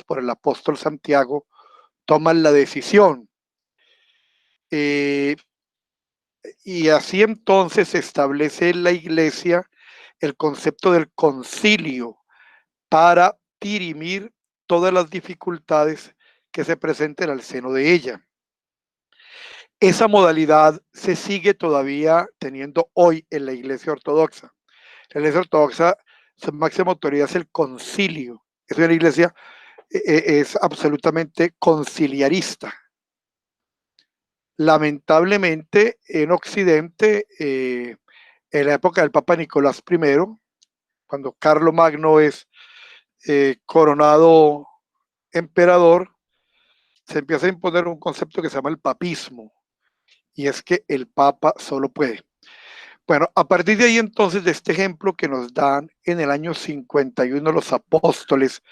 por el apóstol Santiago, toman la decisión. Y así entonces se establece en la iglesia el concepto del concilio para dirimir todas las dificultades que se presenten al seno de ella. Esa modalidad se sigue todavía teniendo hoy en la iglesia ortodoxa. La iglesia ortodoxa, su máxima autoridad es el concilio. Es una iglesia es absolutamente conciliarista. Lamentablemente, en Occidente, en la época del Papa Nicolás I, cuando Carlomagno es coronado emperador, se empieza a imponer un concepto que se llama el papismo, y es que el Papa solo puede. Bueno, a partir de ahí entonces, de este ejemplo que nos dan en el año 51 los apóstoles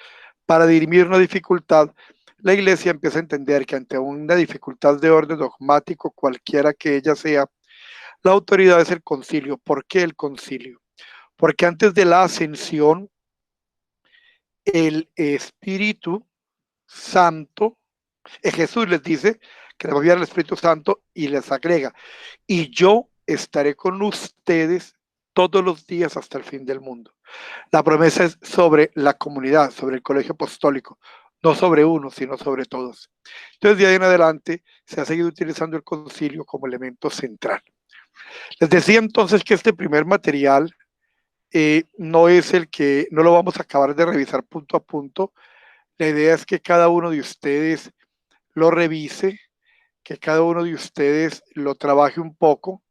para dirimir una dificultad, la iglesia empieza a entender que ante una dificultad de orden dogmático, cualquiera que ella sea, la autoridad es el concilio. ¿Por qué el concilio? Porque antes de la ascensión, el Espíritu Santo, Jesús les dice que le va a enviar el Espíritu Santo y les agrega, y yo estaré con ustedes todos los días hasta el fin del mundo. La promesa es sobre la comunidad, sobre el colegio apostólico, no sobre uno, sino sobre todos. Entonces, de ahí en adelante, se ha seguido utilizando el concilio como elemento central. Les decía entonces que este primer material no es el que, no lo vamos a acabar de revisar punto a punto. La idea es que cada uno de ustedes lo revise, que cada uno de ustedes lo trabaje un poco.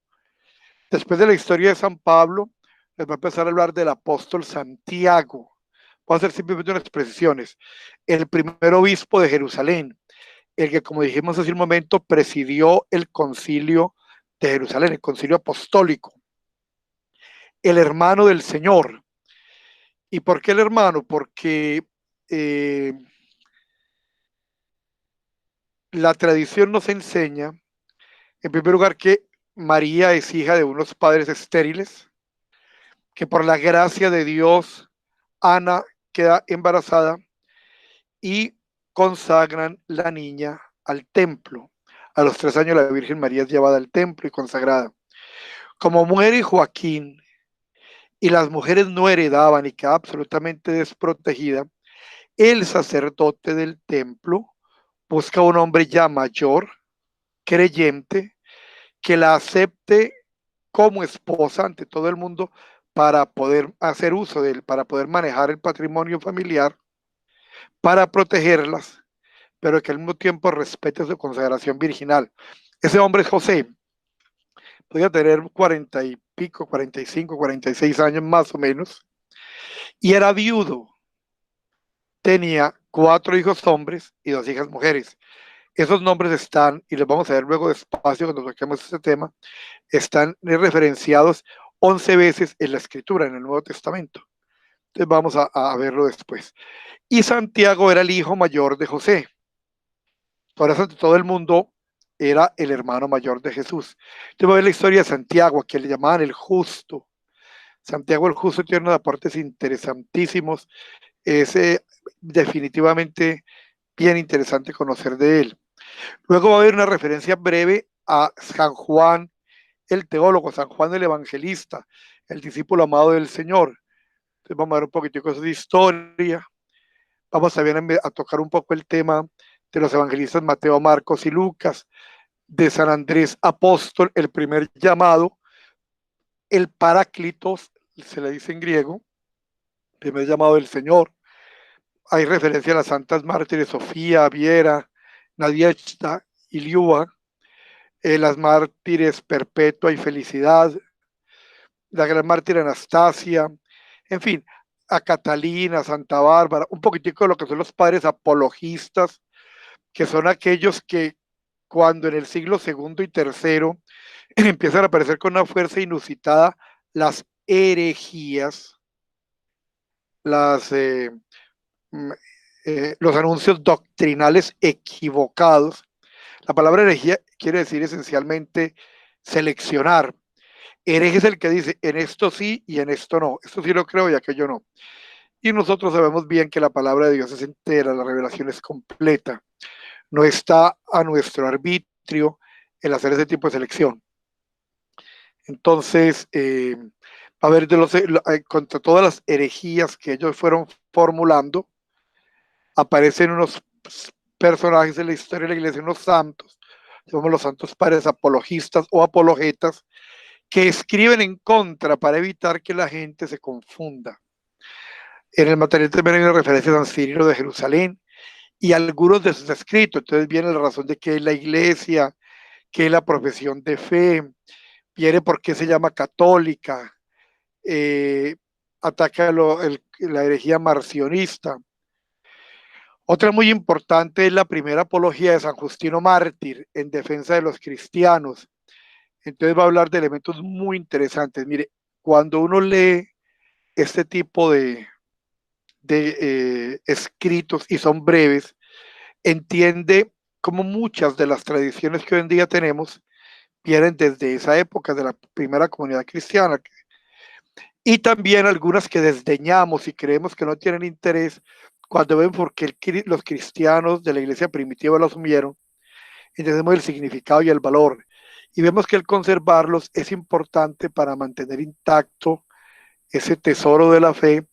Después de la historia de San Pablo, les voy a empezar a hablar del apóstol Santiago. Voy a hacer simplemente unas precisiones. El primer obispo de Jerusalén, el que, como dijimos hace un momento, presidió el concilio de Jerusalén, el concilio apostólico. El hermano del Señor. ¿Y por qué el hermano? Porque la tradición nos enseña, en primer lugar, que María es hija de unos padres estériles, que por la gracia de Dios, Ana queda embarazada y consagran la niña al templo. A los 3 años la Virgen María es llevada al templo y consagrada. Como muere Joaquín y las mujeres no heredaban y queda absolutamente desprotegida, el sacerdote del templo busca un hombre ya mayor, creyente, que la acepte como esposa ante todo el mundo para poder hacer uso de él, para poder manejar el patrimonio familiar, para protegerlas, pero que al mismo tiempo respete su consagración virginal. Ese hombre es José, podía tener 40 y pico, 45, 46 años más o menos, y era viudo. Tenía 4 hijos hombres y 2 hijas mujeres. Esos nombres están, y los vamos a ver luego despacio cuando toquemos este tema, están referenciados 11 veces en la Escritura, en el Nuevo Testamento. Entonces vamos a verlo después. Y Santiago era el hijo mayor de José. Por eso ante todo el mundo era el hermano mayor de Jesús. Entonces vamos a ver la historia de Santiago, a quien le llamaban el justo. Santiago el justo tiene unos aportes interesantísimos. Es definitivamente bien interesante conocer de él. Luego va a haber una referencia breve a San Juan el teólogo, San Juan el evangelista, el discípulo amado del Señor. Entonces vamos a ver un poquitico de historia. Vamos también a tocar un poco el tema de los evangelistas Mateo, Marcos y Lucas, de San Andrés Apóstol, el primer llamado, el Paráclitos, se le dice en griego, el primer llamado del Señor. Hay referencia a las santas mártires Sofía, Viera, Nadiezhda y Liuba, las mártires Perpetua y Felicidad, la gran mártir Anastasia, en fin, a Catalina, Santa Bárbara, un poquitico de lo que son los padres apologistas, que son aquellos que cuando en el siglo segundo y tercero empiezan a aparecer con una fuerza inusitada las herejías, los anuncios doctrinales equivocados. La palabra herejía quiere decir esencialmente seleccionar. Hereje es el que dice en esto sí y en esto no, esto sí lo creo y aquello no. Y nosotros sabemos bien que la palabra de Dios es entera, la revelación es completa. No está a nuestro arbitrio el hacer ese tipo de selección. Entonces, a ver, contra todas las herejías que ellos fueron formulando, aparecen unos personajes en la historia de la iglesia, unos santos, llamamos los santos padres apologistas o apologetas, que escriben en contra para evitar que la gente se confunda. En el material también hay una referencia a San Cirilo de Jerusalén y algunos de sus escritos. Entonces viene la razón de que es la iglesia, que es la profesión de fe, viene por qué se llama católica, ataca la herejía marcionista. Otra muy importante es la primera apología de San Justino Mártir en defensa de los cristianos. Entonces va a hablar de elementos muy interesantes. Mire, cuando uno lee este tipo de escritos y son breves, entiende cómo muchas de las tradiciones que hoy en día tenemos vienen desde esa época de la primera comunidad cristiana, y también algunas que desdeñamos y creemos que no tienen interés cuando ven por qué los cristianos de la iglesia primitiva lo asumieron, entendemos el significado y el valor, y vemos que el conservarlos es importante para mantener intacto ese tesoro de la fe,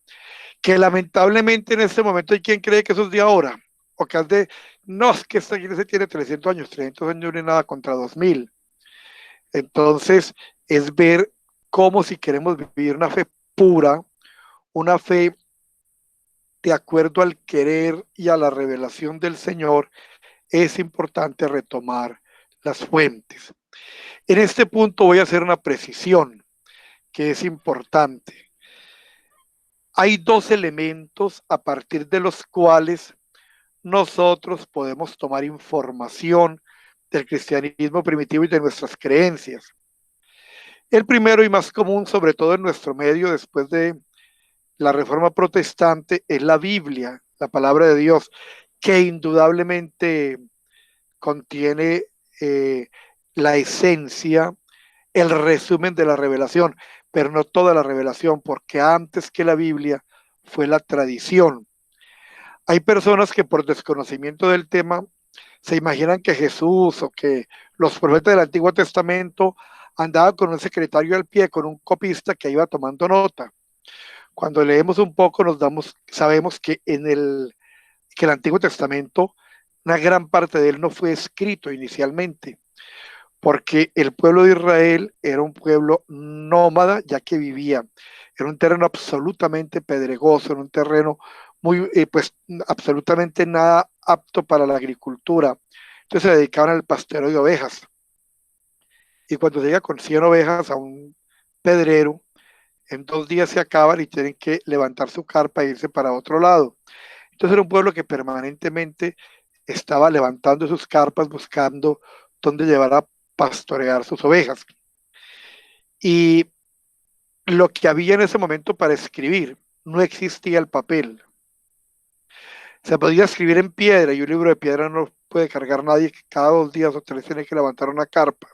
que lamentablemente en este momento hay quien cree que eso es de ahora, o que es de, no, es que esta iglesia tiene 300 años no es nada contra 2000. Entonces, es ver cómo si queremos vivir una fe pura, una fe de acuerdo al querer y a la revelación del Señor, es importante retomar las fuentes. En este punto voy a hacer una precisión que es importante. Hay dos elementos a partir de los cuales nosotros podemos tomar información del cristianismo primitivo y de nuestras creencias. El primero y más común, sobre todo en nuestro medio después de la Reforma Protestante, es la Biblia, la palabra de Dios, que indudablemente contiene la esencia, el resumen de la revelación, pero no toda la revelación, porque antes que la Biblia fue la tradición. Hay personas que por desconocimiento del tema se imaginan que Jesús o que los profetas del Antiguo Testamento andaban con un secretario al pie, con un copista que iba tomando nota. Cuando leemos un poco sabemos que que el Antiguo Testamento, una gran parte de él no fue escrito inicialmente, porque el pueblo de Israel era un pueblo nómada, ya que vivía en un terreno absolutamente pedregoso, en un terreno muy, pues, absolutamente nada apto para la agricultura. Entonces se dedicaban al pastoreo de ovejas. Y cuando llega con 100 ovejas a un pedrero, en 2 días se acaban y tienen que levantar su carpa e irse para otro lado. Entonces era un pueblo que permanentemente estaba levantando sus carpas buscando dónde llevar a pastorear sus ovejas. Y lo que había en ese momento para escribir, no existía el papel. Se podía escribir en piedra y un libro de piedra no puede cargar nadie, que cada 2 días o 3 tiene que levantar una carpa.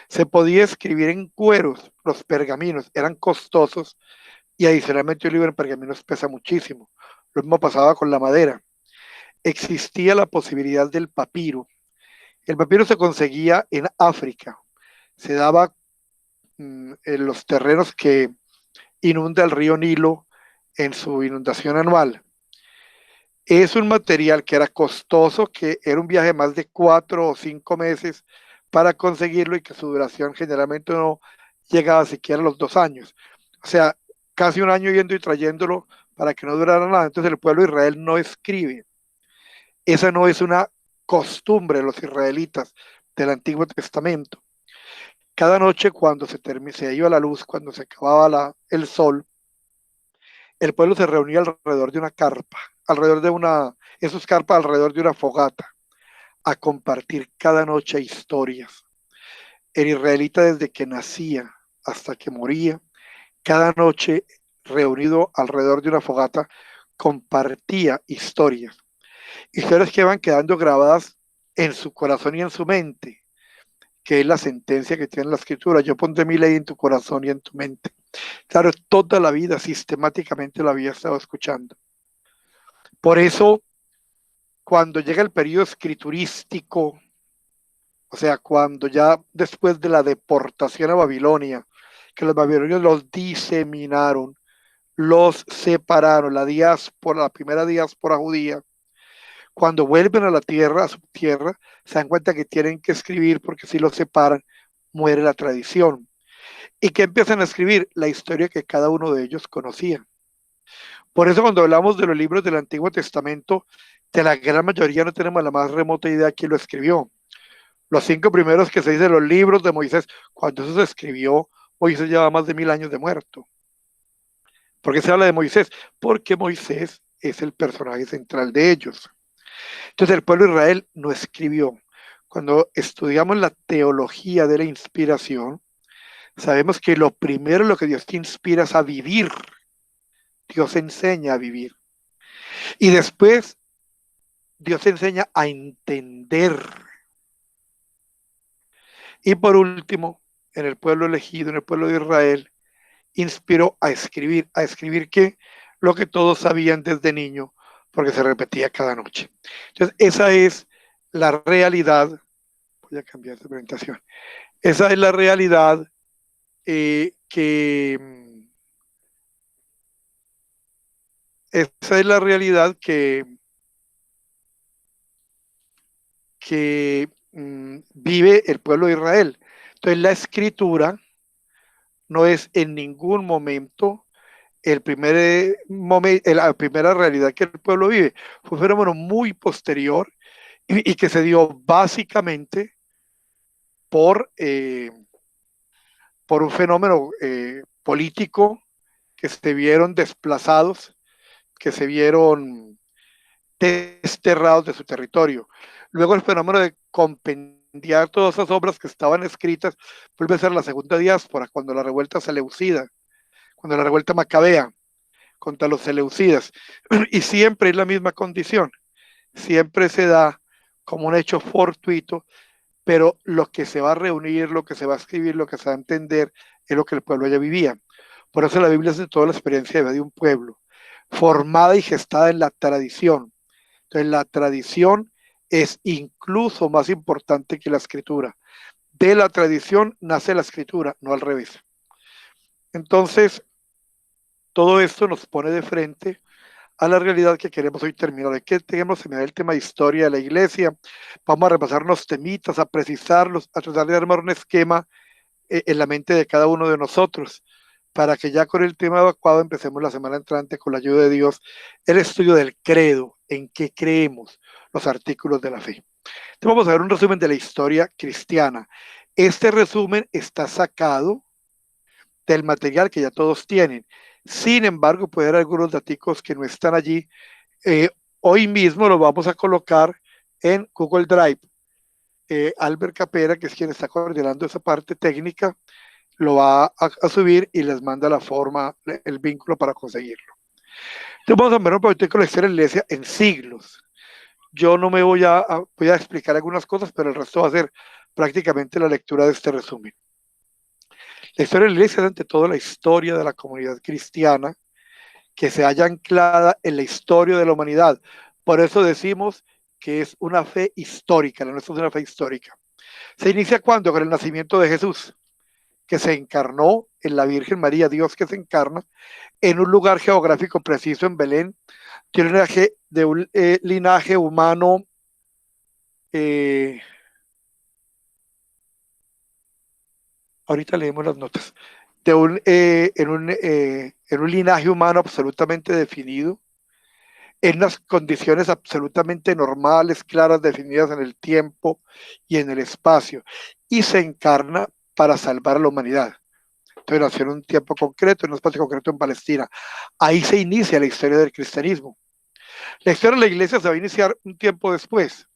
Se podía escribir en cueros, los pergaminos eran costosos y adicionalmente un libro en pergaminos pesa muchísimo. Lo mismo pasaba con la madera. Existía la posibilidad del papiro. El papiro se conseguía en África, se daba en los terrenos que inunda el río Nilo en su inundación anual. Es un material que era costoso, que era un viaje de más de 4 o 5 meses para conseguirlo y que su duración generalmente no llegaba siquiera a los 2 años. O sea, casi un año yendo y trayéndolo para que no durara nada. Entonces el pueblo de Israel no escribe. Esa no es una costumbre de los israelitas del Antiguo Testamento. Cada noche cuando se iba la luz, cuando se acababa el sol, el pueblo se reunía alrededor de una carpa, esos carpas alrededor de una fogata, a compartir cada noche historias. El israelita desde que nacía hasta que moría, cada noche reunido alrededor de una fogata, compartía historias. Historias que van quedando grabadas en su corazón y en su mente, que es la sentencia que tiene la escritura. Yo pondré mi ley en tu corazón y en tu mente. Claro, toda la vida sistemáticamente lo había estado escuchando. Por eso, cuando llega el periodo escriturístico, o sea, cuando ya después de la deportación a Babilonia, que los babilonios los diseminaron, los separaron, la diáspora, la primera diáspora judía, cuando vuelven a la tierra, a su tierra, se dan cuenta que tienen que escribir porque si los separan, muere la tradición. ¿Y que empiezan a escribir? La historia que cada uno de ellos conocía. Por eso cuando hablamos de los libros del Antiguo Testamento, de la gran mayoría no tenemos la más remota idea de quién lo escribió. Los 5 primeros que se dicen los libros de Moisés, cuando eso se escribió, Moisés lleva más de 1000 años de muerto. ¿Por qué se habla de Moisés? Porque Moisés es el personaje central de ellos. Entonces el pueblo de Israel no escribió. Cuando estudiamos la teología de la inspiración, sabemos que lo primero lo que Dios te inspira es a vivir. Dios enseña a vivir. Y después Dios enseña a entender. Y por último, en el pueblo elegido, en el pueblo de Israel, inspiró a escribir. ¿A escribir qué? Lo que todos sabían desde niño, porque se repetía cada noche. Entonces, esa es la realidad. Voy a cambiar de presentación. Esa es la realidad esa es la realidad que vive el pueblo de Israel. Entonces la escritura no es en ningún momento la primera realidad que el pueblo vive. Fue un fenómeno muy posterior y que se dio básicamente por un fenómeno político, que se vieron desplazados, que se vieron desterrados de su territorio. Luego el fenómeno de compendiar todas esas obras que estaban escritas vuelve a ser la segunda diáspora, cuando la revuelta seleucida, cuando la revuelta macabea contra los seleucidas, y siempre es la misma condición, siempre se da como un hecho fortuito, pero lo que se va a reunir, lo que se va a escribir, lo que se va a entender, es lo que el pueblo ya vivía. Por eso la Biblia es de toda la experiencia de un pueblo, formada y gestada en la tradición. Entonces la tradición es incluso más importante que la escritura. De la tradición nace la escritura, no al revés. Entonces, todo esto nos pone de frente a la realidad que queremos hoy terminar. Hoy que tenemos el tema de historia de la iglesia, vamos a repasar unos temitas, a precisarlos, a tratar de armar un esquema en la mente de cada uno de nosotros, para que ya con el tema adecuado empecemos la semana entrante, con la ayuda de Dios, el estudio del credo, en qué creemos, los artículos de la fe. Entonces vamos a ver un resumen de la historia cristiana. Este resumen está sacado del material que ya todos tienen. Sin embargo, puede haber algunos datos que no están allí. Hoy mismo lo vamos a colocar en Google Drive. Albert Capera, que es quien está coordinando esa parte técnica, lo va a subir y les manda la forma, el vínculo para conseguirlo. Entonces vamos a ver un poquito con la historia de la iglesia en siglos. Yo no me voy a explicar algunas cosas, pero el resto va a ser prácticamente la lectura de este resumen. La historia de la iglesia es ante todo la historia de la comunidad cristiana que se halla anclada en la historia de la humanidad. Por eso decimos que es una fe histórica, la nuestra es una fe histórica. ¿Se inicia cuándo? Con el nacimiento de Jesús, que se encarnó en la Virgen María, Dios que se encarna, en un lugar geográfico preciso en Belén, de un linaje humano ahorita leemos las notas, en un linaje humano absolutamente definido, en unas condiciones absolutamente normales, claras, definidas en el tiempo y en el espacio, y se encarna para salvar a la humanidad. Entonces nació en un tiempo concreto, en un espacio concreto en Palestina. Ahí se inicia la historia del cristianismo. La historia de la iglesia se va a iniciar un tiempo después,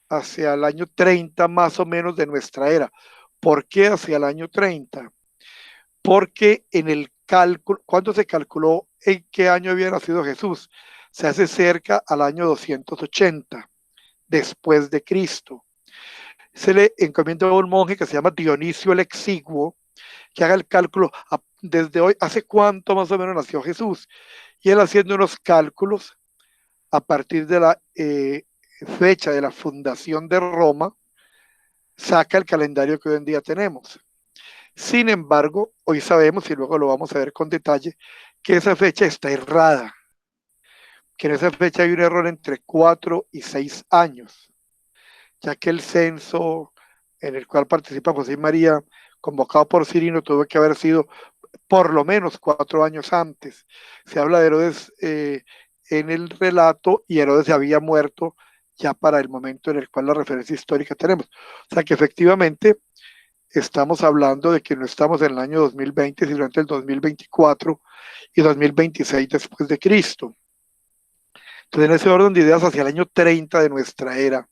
hacia el año 30 más o menos de nuestra era. ¿Por qué hacia el año 30? Porque en el cálculo, ¿cuándo se calculó en qué año había nacido Jesús? Se hace cerca al año 280 después de Cristo. Se le encomienda a un monje que se llama Dionisio el Exiguo, que haga el cálculo desde hoy, ¿hace cuánto más o menos nació Jesús? Y él haciendo unos cálculos a partir de la fecha de la fundación de Roma, saca el calendario que hoy en día tenemos. Sin embargo, hoy sabemos, y luego lo vamos a ver con detalle, que esa fecha está errada, que en esa fecha hay un error entre 4 y 6 años, ya que el censo en el cual participa José y María, convocado por Cirino, tuvo que haber sido por lo menos 4 años antes. Se habla de Herodes en el relato y Herodes se había muerto ya para el momento en el cual la referencia histórica tenemos. O sea que efectivamente estamos hablando de que no estamos en el año 2020, sino entre el 2024 y 2026 después de Cristo. Entonces, en ese orden de ideas, hacia el año 30 de nuestra era,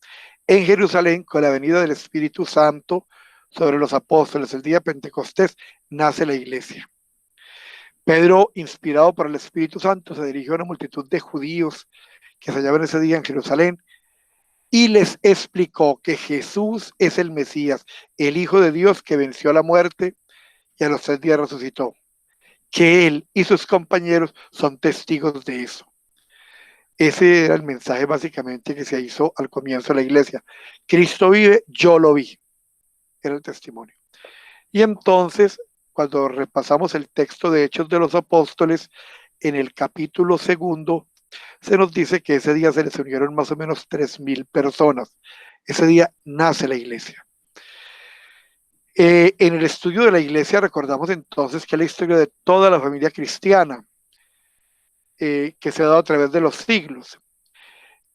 en Jerusalén, con la venida del Espíritu Santo sobre los apóstoles, el día de Pentecostés, nace la iglesia. Pedro, inspirado por el Espíritu Santo, se dirigió a una multitud de judíos que se hallaban ese día en Jerusalén y les explicó que Jesús es el Mesías, el Hijo de Dios que venció a la muerte y a los 3 días resucitó, que él y sus compañeros son testigos de eso. Ese era el mensaje básicamente que se hizo al comienzo de la iglesia. Cristo vive, yo lo vi. Era el testimonio. Y entonces, cuando repasamos el texto de Hechos de los Apóstoles, en el capítulo 2, se nos dice que ese día se les unieron más o menos 3,000 personas. Ese día nace la iglesia. En el estudio de la iglesia recordamos entonces que la historia de toda la familia cristiana, que se ha dado a través de los siglos.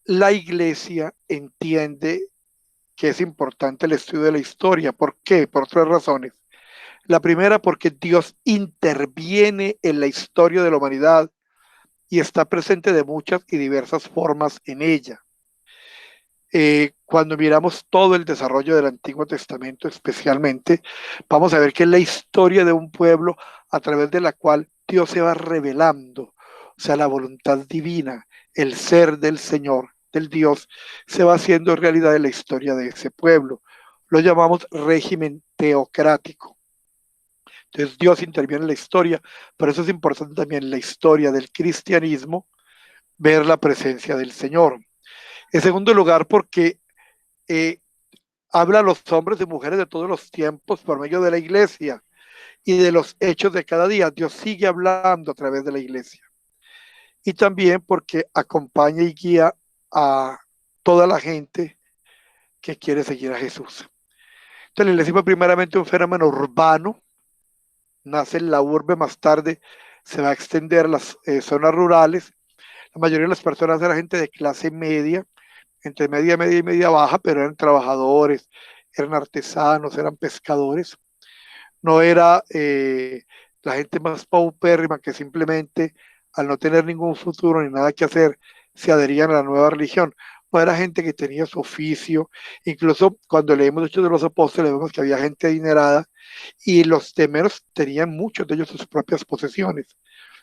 La iglesia entiende que es importante el estudio de la historia. ¿Por qué? Por 3 razones. La primera, porque Dios interviene en la historia de la humanidad y está presente de muchas y diversas formas en ella. Cuando miramos todo el desarrollo del Antiguo Testamento especialmente, vamos a ver que es la historia de un pueblo a través de la cual Dios se va revelando, o sea, la voluntad divina, el ser del Señor, del Dios, se va haciendo realidad en la historia de ese pueblo. Lo llamamos régimen teocrático. Entonces Dios interviene en la historia, por eso es importante también en la historia del cristianismo ver la presencia del Señor. En segundo lugar, porque habla a los hombres y mujeres de todos los tiempos por medio de la iglesia y de los hechos de cada día. Dios sigue hablando a través de la iglesia. Y también porque acompaña y guía a toda la gente que quiere seguir a Jesús. Entonces la iglesia fue primeramente un fenómeno urbano, nace en la urbe, más tarde se va a extender a las zonas rurales. La mayoría de las personas eran gente de clase media, entre media, media y media baja, pero eran trabajadores, eran artesanos, eran pescadores. No era la gente más paupérrima que simplemente al no tener ningún futuro ni nada que hacer se adherían a la nueva religión. No era gente que tenía su oficio. Incluso cuando leemos Hechos de los Apóstoles vemos que había gente adinerada y los de menos tenían muchos de ellos sus propias posesiones.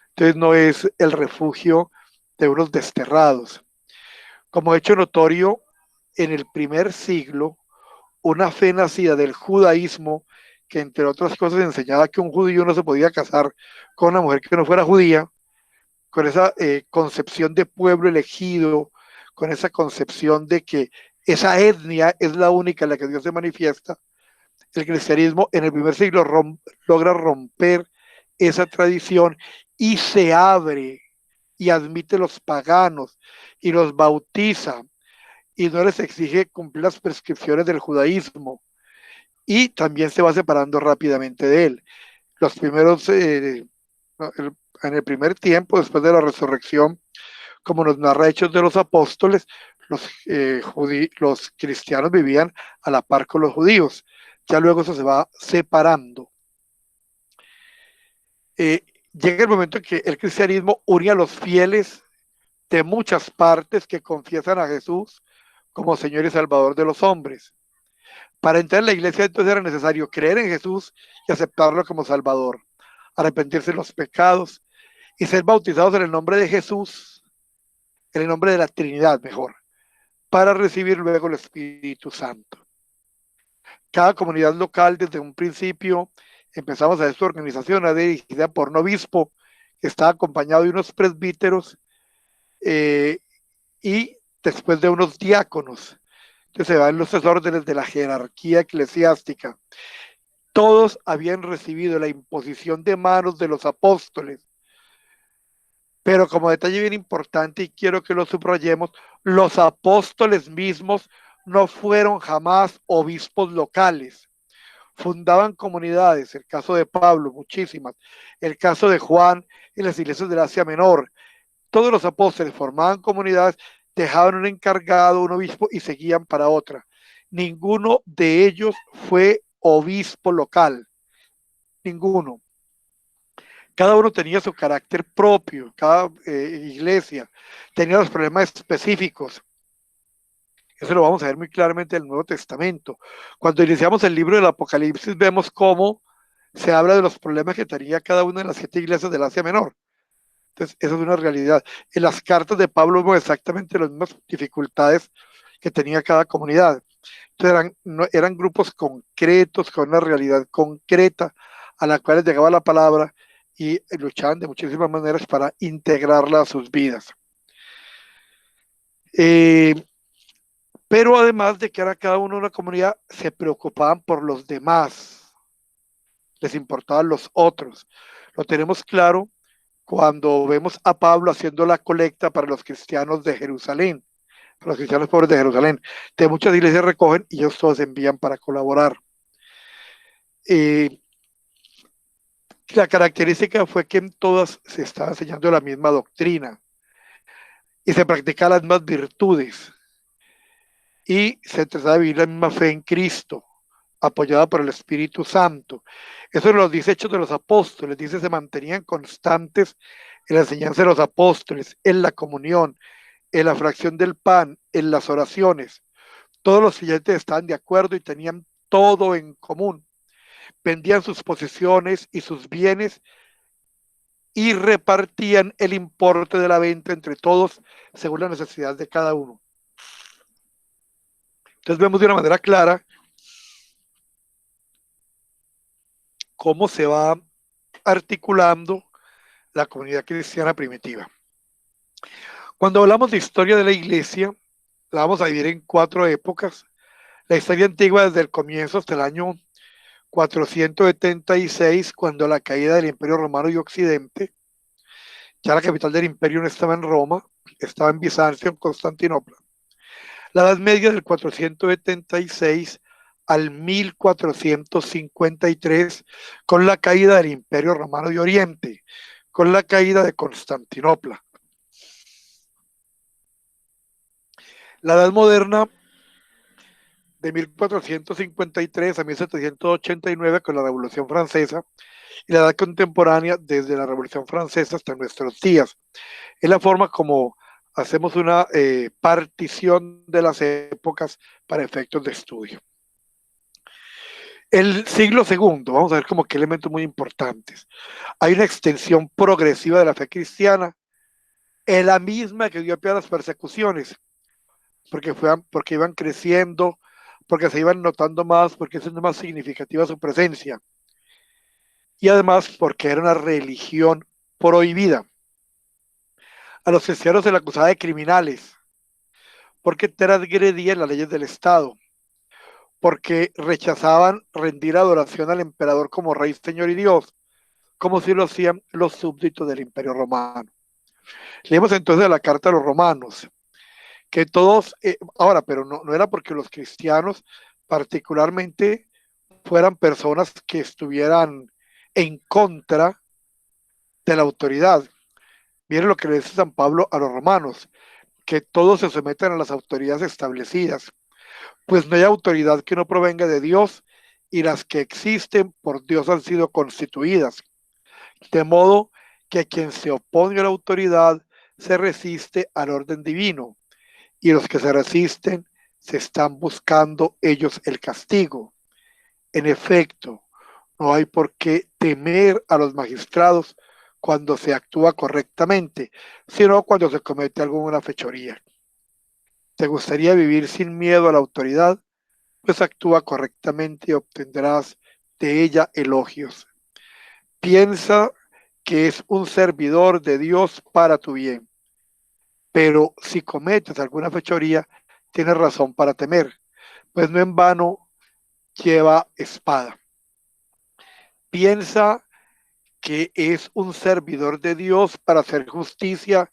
Entonces no es el refugio de unos desterrados. Como hecho notorio, en el primer siglo, una fe nacida del judaísmo, que entre otras cosas enseñaba que un judío no se podía casar con una mujer que no fuera judía, con esa concepción de pueblo elegido, con esa concepción de que esa etnia es la única en la que Dios se manifiesta, el cristianismo en el primer siglo logra romper esa tradición y se abre y admite los paganos y los bautiza y no les exige cumplir las prescripciones del judaísmo y también se va separando rápidamente de él. Los primeros, en el primer tiempo, después de la resurrección, como nos narra Hechos de los Apóstoles, los cristianos vivían a la par con los judíos. Ya luego eso se va separando. Llega el momento en que el cristianismo une a los fieles de muchas partes que confiesan a Jesús como Señor y Salvador de los hombres. Para entrar en la iglesia entonces era necesario creer en Jesús y aceptarlo como Salvador, arrepentirse de los pecados y ser bautizados en el nombre de Jesús, en el nombre de la Trinidad mejor, para recibir luego el Espíritu Santo. Cada comunidad local desde un principio empezamos a esta organización dirigida por un obispo que estaba acompañado de unos presbíteros y después de unos diáconos. Entonces se van los órdenes de la jerarquía eclesiástica. Todos habían recibido la imposición de manos de los apóstoles. Pero como detalle bien importante, y quiero que lo subrayemos, los apóstoles mismos no fueron jamás obispos locales. Fundaban comunidades, el caso de Pablo, muchísimas, el caso de Juan en las iglesias del Asia Menor. Todos los apóstoles formaban comunidades, dejaban un encargado, un obispo y seguían para otra. Ninguno de ellos fue obispo local, ninguno. Cada uno tenía su carácter propio, cada iglesia tenía los problemas específicos. Eso lo vamos a ver muy claramente en el Nuevo Testamento. Cuando iniciamos el libro del Apocalipsis vemos cómo se habla de los problemas que tenía cada una de las 7 iglesias del Asia Menor. Entonces, eso es una realidad. En las cartas de Pablo vemos exactamente las mismas dificultades que tenía cada comunidad. Entonces, eran grupos concretos, con una realidad concreta a la cual les llegaba la palabra y luchaban de muchísimas maneras para integrarla a sus vidas. Pero además de que era cada uno de una comunidad, se preocupaban por los demás, les importaban los otros. Lo tenemos claro cuando vemos a Pablo haciendo la colecta para los cristianos de Jerusalén, para los cristianos pobres de Jerusalén. De muchas iglesias recogen y ellos todos envían para colaborar. La característica fue que en todas se estaba enseñando la misma doctrina y se practicaban las mismas virtudes y se trataba de vivir la misma fe en Cristo, apoyada por el Espíritu Santo. Eso nos dice Hechos de los Apóstoles, dice se mantenían constantes en la enseñanza de los apóstoles, en la comunión, en la fracción del pan, en las oraciones. Todos los creyentes estaban de acuerdo y tenían todo en común. Vendían sus posesiones y sus bienes y repartían el importe de la venta entre todos según la necesidad de cada uno. Entonces vemos de una manera clara cómo se va articulando la comunidad cristiana primitiva. Cuando hablamos de historia de la iglesia, la vamos a dividir en 4 épocas. La historia antigua desde el comienzo hasta el año 476, cuando la caída del Imperio Romano y Occidente, ya la capital del imperio no estaba en Roma, estaba en Bizancio, en Constantinopla. La Edad Media del 476 al 1453, con la caída del Imperio Romano de Oriente, con la caída de Constantinopla. La Edad Moderna de 1453 a 1789 con la Revolución Francesa y la Edad Contemporánea desde la Revolución Francesa hasta nuestros días. Es la forma como hacemos una partición de las épocas para efectos de estudio. El siglo segundo, vamos a ver como que elementos muy importantes. Hay una extensión progresiva de la fe cristiana, en la misma que dio pie a las persecuciones, porque iban creciendo, porque se iban notando más, porque es más significativa su presencia. Y además porque era una religión prohibida. A los cristianos se les acusaba de criminales, porque transgredían las leyes del Estado, porque rechazaban rendir adoración al emperador como rey, señor y Dios, como si lo hacían los súbditos del Imperio Romano. Leemos entonces la carta a los romanos, que todos, ahora, pero no era porque los cristianos particularmente fueran personas que estuvieran en contra de la autoridad. Miren lo que le dice San Pablo a los romanos, que todos se someten a las autoridades establecidas, pues no hay autoridad que no provenga de Dios y las que existen por Dios han sido constituidas. De modo que quien se opone a la autoridad se resiste al orden divino y los que se resisten se están buscando ellos el castigo. En efecto, no hay por qué temer a los magistrados cuando se actúa correctamente, sino cuando se comete alguna fechoría. ¿Te gustaría vivir sin miedo a la autoridad? Pues actúa correctamente y obtendrás de ella elogios. Piensa que es un servidor de Dios para tu bien, pero si cometes alguna fechoría, tienes razón para temer, pues no en vano lleva espada. Piensa que es un servidor de Dios para hacer justicia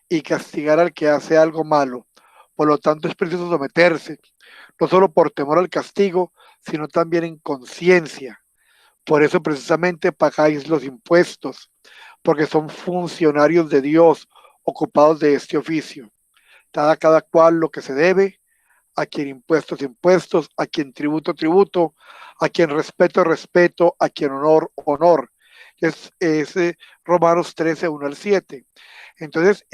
y castigar al que hace algo malo. Por lo tanto, es preciso someterse, no solo por temor al castigo, sino también en conciencia. Por eso precisamente pagáis los impuestos, porque son funcionarios de Dios ocupados de este oficio. Dad a cada cual lo que se debe, a quien impuestos, impuestos, a quien tributo, tributo, a quien respeto, respeto, a quien honor, honor. Es Romanos 13, 1 al 7. Entonces,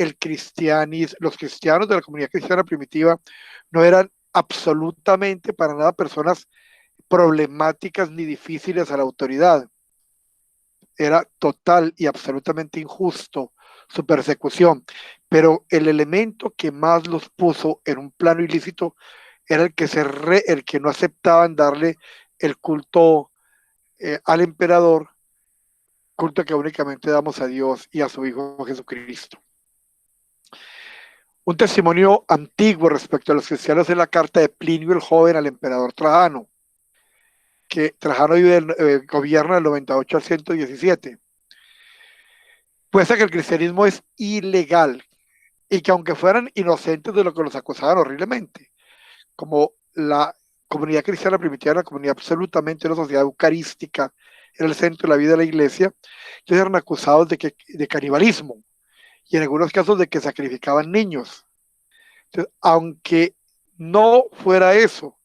los cristianos de la comunidad cristiana primitiva no eran absolutamente para nada personas problemáticas ni difíciles a la autoridad. Era total y absolutamente injusto su persecución, pero el elemento que más los puso en un plano ilícito era el que no aceptaban darle el culto al emperador, culto que únicamente damos a Dios y a su Hijo Jesucristo. Un testimonio antiguo respecto a los cristianos es la carta de Plinio el Joven al emperador Trajano, que Trajano gobierna del 98 al 117. Puesta que el cristianismo es ilegal y que aunque fueran inocentes de lo que los acusaban horriblemente, como la comunidad cristiana primitiva era una comunidad absolutamente una sociedad eucarística, era el centro de la vida de la iglesia, ellos eran acusados de canibalismo y en algunos casos de que sacrificaban niños. Entonces, aunque no fuera eso,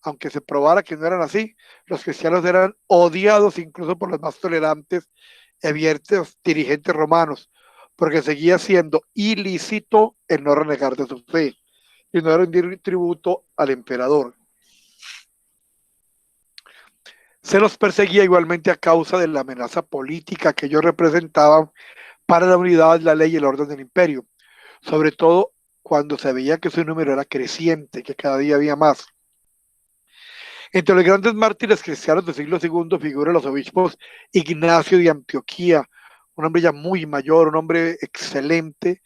aunque se probara que no eran así, los cristianos eran odiados incluso por los más tolerantes y abiertos dirigentes romanos, porque seguía siendo ilícito el no renegar de su fe y no rendir tributo al emperador. Se los perseguía igualmente a causa de la amenaza política que ellos representaban para la unidad, la ley y el orden del imperio, sobre todo cuando se veía que su número era creciente, que cada día había más. Entre los grandes mártires cristianos del siglo II figuran los obispos Ignacio de Antioquía, un hombre ya muy mayor, un hombre excelente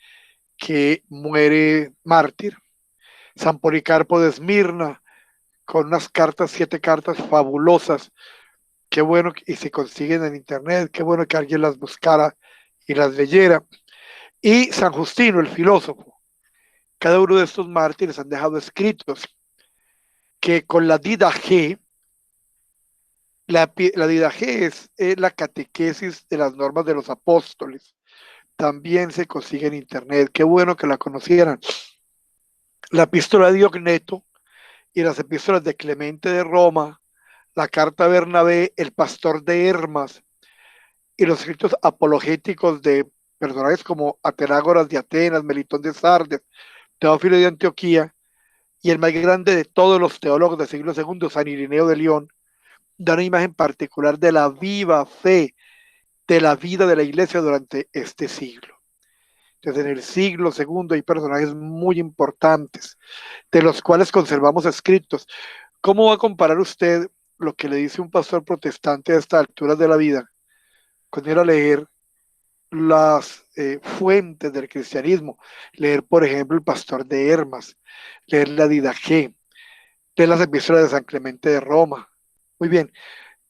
que muere mártir. San Policarpo de Esmirna, con unas cartas, 7 cartas fabulosas. Qué bueno, y se consiguen en internet, qué bueno que alguien las buscara y las leyera. Y San Justino, el filósofo. Cada uno de estos mártires han dejado escritos que con la didaje, la didaje es la catequesis de las normas de los apóstoles. También se consigue en internet. Qué bueno que la conocieran. La epístola de Diogneto y las epístolas de Clemente de Roma, la carta a Bernabé, el pastor de Hermas y los escritos apologéticos de personajes como Atenágoras de Atenas, Melitón de Sardes, Teófilo de Antioquía y el más grande de todos los teólogos del siglo II, San Irineo de León, da una imagen particular de la viva fe de la vida de la iglesia durante este siglo. Entonces, en el siglo II hay personajes muy importantes, de los cuales conservamos escritos. ¿Cómo va a comparar usted lo que le dice un pastor protestante a estas alturas de la vida con ir a leer las fuentes del cristianismo? Leer, por ejemplo, el pastor de Hermas, leer la Didache, leer las epístolas de San Clemente de Roma. Muy bien,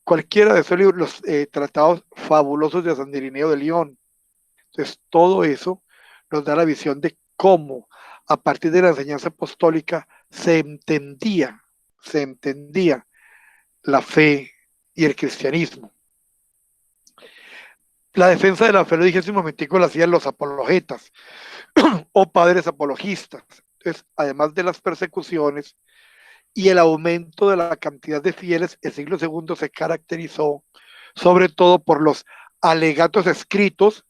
cualquiera de esos libros, los tratados fabulosos de San Irineo de León. Entonces, todo eso nos da la visión de cómo, a partir de la enseñanza apostólica, se entendía la fe y el cristianismo. La defensa de la fe, lo dije hace un momentico, la hacían los apologetas o padres apologistas. Entonces, además de las persecuciones y el aumento de la cantidad de fieles, el siglo II se caracterizó sobre todo por los alegatos escritos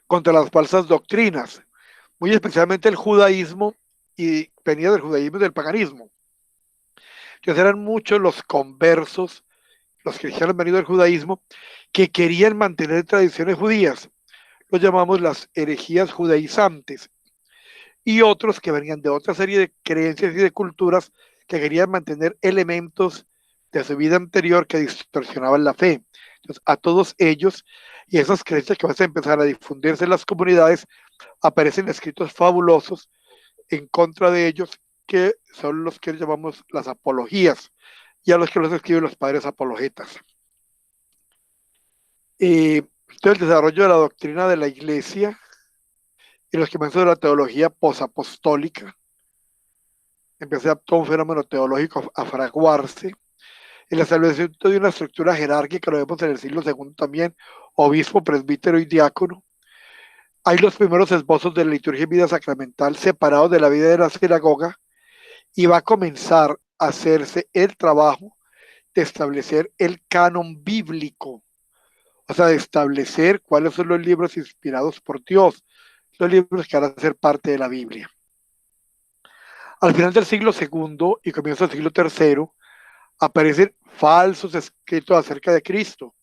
contra las falsas doctrinas, muy especialmente el judaísmo, y venía del judaísmo y del paganismo. Entonces eran muchos los conversos, los cristianos venidos del judaísmo, que querían mantener tradiciones judías, los llamamos las herejías judaizantes, y otros que venían de otra serie de creencias y de culturas que querían mantener elementos de su vida anterior que distorsionaban la fe. Entonces, a todos ellos y esas creencias que van a empezar a difundirse en las comunidades, aparecen escritos fabulosos en contra de ellos, que son los que llamamos las apologías, y a los que los escriben los padres apologetas. Entonces, el desarrollo de la doctrina de la Iglesia y los que comienzos de la teología posapostólica, empieza todo un fenómeno teológico a fraguarse. El establecimiento de una estructura jerárquica, lo vemos en el siglo II también, obispo, presbítero y diácono. Hay los primeros esbozos de la liturgia y vida sacramental separados de la vida de la sinagoga, y va a comenzar a hacerse el trabajo de establecer el canon bíblico, o sea, de establecer cuáles son los libros inspirados por Dios, los libros que van a ser parte de la Biblia. Al final del siglo II y comienzo del siglo III, aparecen falsos escritos acerca de Cristo,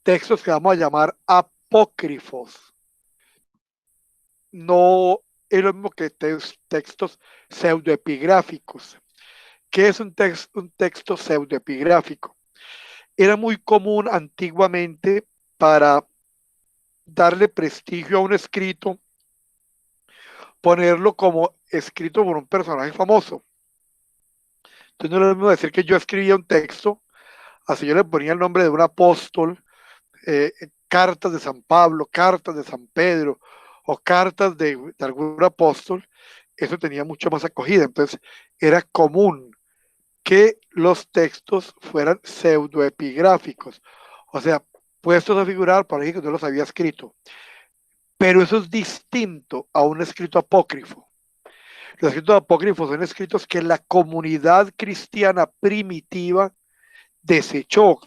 textos que vamos a llamar apócrifos. No es lo mismo que textos pseudoepigráficos. ¿Qué es un texto pseudoepigráfico? Era muy común antiguamente, para darle prestigio a un escrito, ponerlo como escrito por un personaje famoso. Entonces no es lo mismo decir que yo escribía un texto, así yo le ponía el nombre de un apóstol, cartas de San Pablo, cartas de San Pedro, o cartas de algún apóstol. Eso tenía mucho más acogida. Entonces era común que los textos fueran pseudoepigráficos, o sea, puestos a figurar para alguien que no los había escrito. Pero eso es distinto a un escrito apócrifo. Los escritos apócrifos son escritos que la comunidad cristiana primitiva desechó,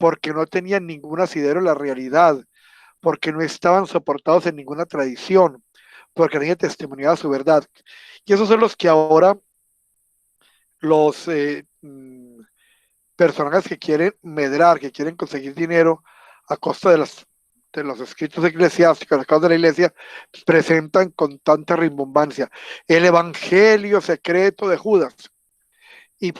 porque no tenían ningún asidero en la realidad, porque no estaban soportados en ninguna tradición, porque nadie testimoniaba su verdad. Y esos son los que ahora los personajes que quieren medrar, que quieren conseguir dinero a costa de los escritos eclesiásticos, las causas de la iglesia, presentan con tanta rimbombancia. El evangelio secreto de Judas. Y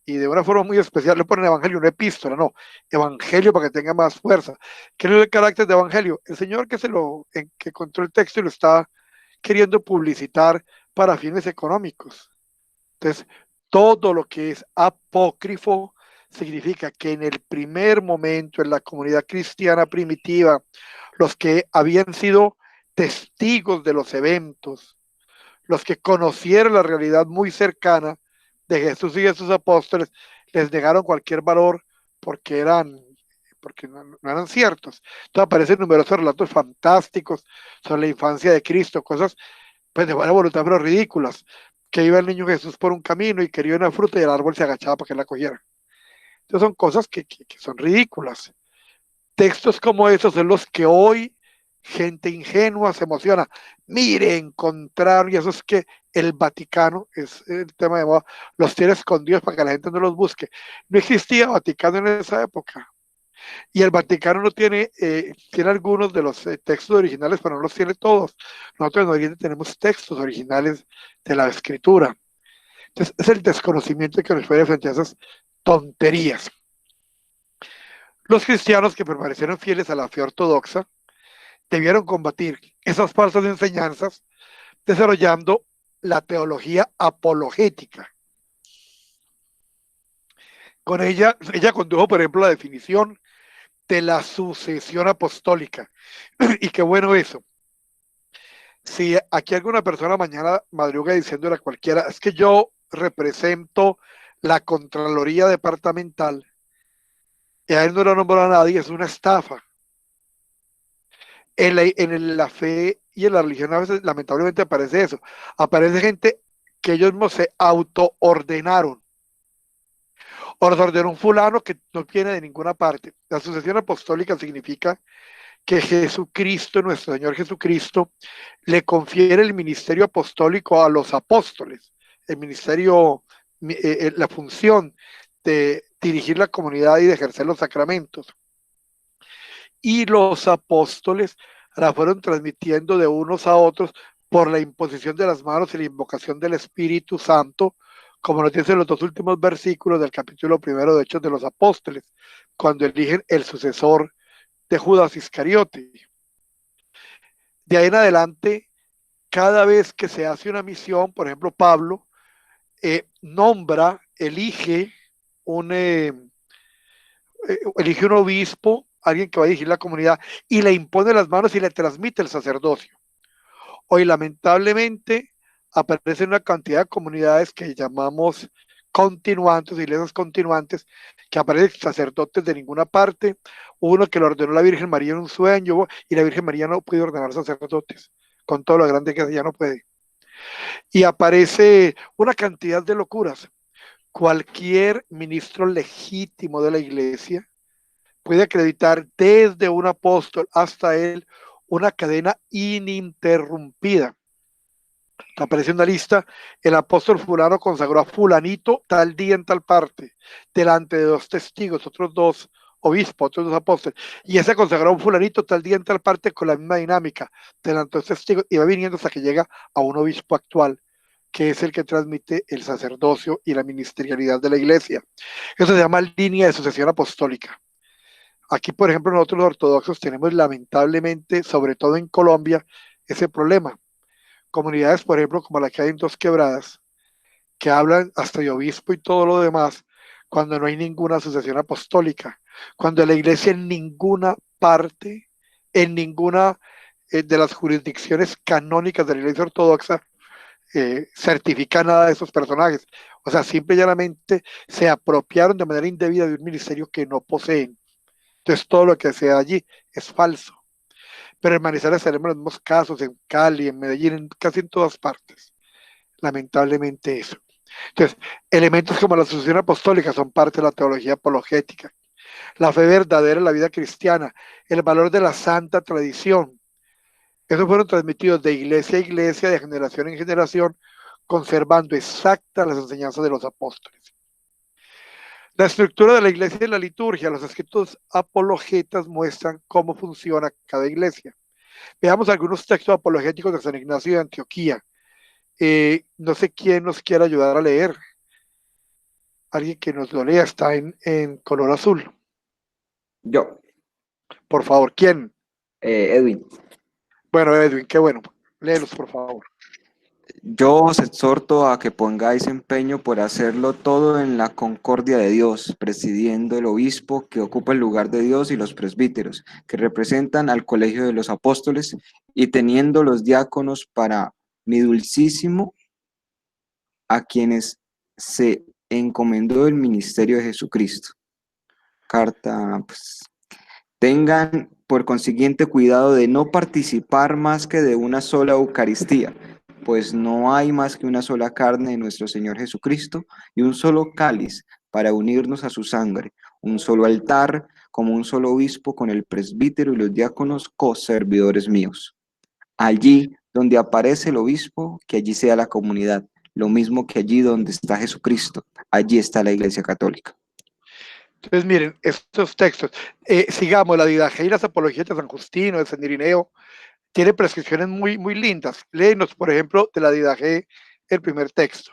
de una forma muy especial le ponen evangelio, no epístola, no, evangelio, para que tenga más fuerza. ¿Qué es el carácter de evangelio? El señor que que encontró el texto y lo está queriendo publicitar para fines económicos. Entonces, todo lo que es apócrifo significa que en el primer momento, en la comunidad cristiana primitiva, los que habían sido testigos de los eventos, los que conocieron la realidad muy cercana de Jesús y de sus apóstoles, les negaron cualquier valor porque no eran ciertos. Entonces aparecen numerosos relatos fantásticos sobre la infancia de Cristo, cosas pues de buena voluntad pero ridículas, que iba el niño Jesús por un camino y quería una fruta y el árbol se agachaba para que la cogiera. Entonces son cosas que son ridículas. Textos como esos son los que hoy gente ingenua se emociona. Mire, encontrar, y eso es que el Vaticano, es el tema de moda, los tiene escondidos para que la gente no los busque. No existía Vaticano en esa época. Y el Vaticano no tiene, tiene algunos de los textos originales, pero no los tiene todos. Nosotros en Oriente tenemos textos originales de la escritura. Entonces, es el desconocimiento que nos puede frente a esas tonterías. Los cristianos que permanecieron fieles a la fe ortodoxa debieron combatir esas falsas enseñanzas desarrollando la teología apologética. Con ella condujo, por ejemplo, la definición de la sucesión apostólica. Y qué bueno eso. Si aquí alguna persona mañana madruga diciéndole a cualquiera, es que yo represento la Contraloría Departamental, y a él no lo nombró a nadie, es una estafa. En la fe y en la religión a veces lamentablemente aparece eso. Aparece gente que ellos mismos se autoordenaron. O los ordenó un fulano que no viene de ninguna parte. La sucesión apostólica significa que Jesucristo, nuestro Señor Jesucristo, le confiere el ministerio apostólico a los apóstoles. El ministerio, la función de dirigir la comunidad y de ejercer los sacramentos. Y los apóstoles la fueron transmitiendo de unos a otros por la imposición de las manos y la invocación del Espíritu Santo, como nos dicen los dos últimos versículos del capítulo primero de Hechos de los Apóstoles, cuando eligen el sucesor de Judas Iscariote. De ahí en adelante, cada vez que se hace una misión, por ejemplo, Pablo elige un, elige un obispo, alguien que va a dirigir la comunidad, y le impone las manos y le transmite el sacerdocio. Hoy, lamentablemente, aparecen una cantidad de comunidades que llamamos continuantes, iglesias continuantes, que aparecen sacerdotes de ninguna parte. Hubo uno que lo ordenó la Virgen María en un sueño, y la Virgen María no puede ordenar sacerdotes, con todo lo grande que ya no puede. Y aparece una cantidad de locuras. Cualquier ministro legítimo de la iglesia puede acreditar desde un apóstol hasta él una cadena ininterrumpida. Aparece una lista: el apóstol fulano consagró a fulanito tal día en tal parte, delante de dos testigos, otros dos obispos, otros dos apóstoles, y ese consagró a un fulanito tal día en tal parte con la misma dinámica, delante de dos testigos, y va viniendo hasta que llega a un obispo actual, que es el que transmite el sacerdocio y la ministerialidad de la iglesia. Eso se llama línea de sucesión apostólica. Aquí, por ejemplo, nosotros los ortodoxos tenemos lamentablemente, sobre todo en Colombia, ese problema. Comunidades, por ejemplo, como la que hay en Dos Quebradas, que hablan hasta de obispo y todo lo demás, cuando no hay ninguna asociación apostólica, cuando la iglesia en ninguna parte, en ninguna de las jurisdicciones canónicas de la iglesia ortodoxa, certifica nada de esos personajes. O sea, simple y llanamente se apropiaron de manera indebida de un ministerio que no poseen. Entonces todo lo que se da allí es falso. Pero en Manizales tenemos los mismos casos, en Cali, en Medellín, casi en todas partes. Lamentablemente eso. Entonces, elementos como la asociación apostólica son parte de la teología apologética. La fe verdadera en la vida cristiana, el valor de la santa tradición. Esos fueron transmitidos de iglesia a iglesia, de generación en generación, conservando exactas las enseñanzas de los apóstoles. La estructura de la iglesia y la liturgia, los escritos apologetas muestran cómo funciona cada iglesia. Veamos algunos textos apologéticos de San Ignacio de Antioquía. No sé quién nos quiera ayudar a leer. Alguien que nos lo lea, está en color azul. Yo, Por favor, ¿quién? Edwin. Bueno, Edwin, qué bueno. Léelos, por favor. Yo os exhorto a que pongáis empeño por hacerlo todo en la concordia de Dios, presidiendo el obispo que ocupa el lugar de Dios y los presbíteros, que representan al colegio de los apóstoles, y teniendo los diáconos para mi dulcísimo, a quienes se encomendó el ministerio de Jesucristo. Carta, pues, tengan por consiguiente cuidado de no participar más que de una sola Eucaristía, pues no hay más que una sola carne de nuestro Señor Jesucristo y un solo cáliz para unirnos a su sangre, un solo altar, como un solo obispo con el presbítero y los diáconos co-servidores míos. Allí donde aparece el obispo, que allí sea la comunidad, lo mismo que allí donde está Jesucristo, allí está la Iglesia Católica. Entonces, miren, estos textos, sigamos, la Didache y las apologías de San Justino, de San Irineo, tiene prescripciones muy, muy lindas. Léenos, por ejemplo, de la Didache el primer texto.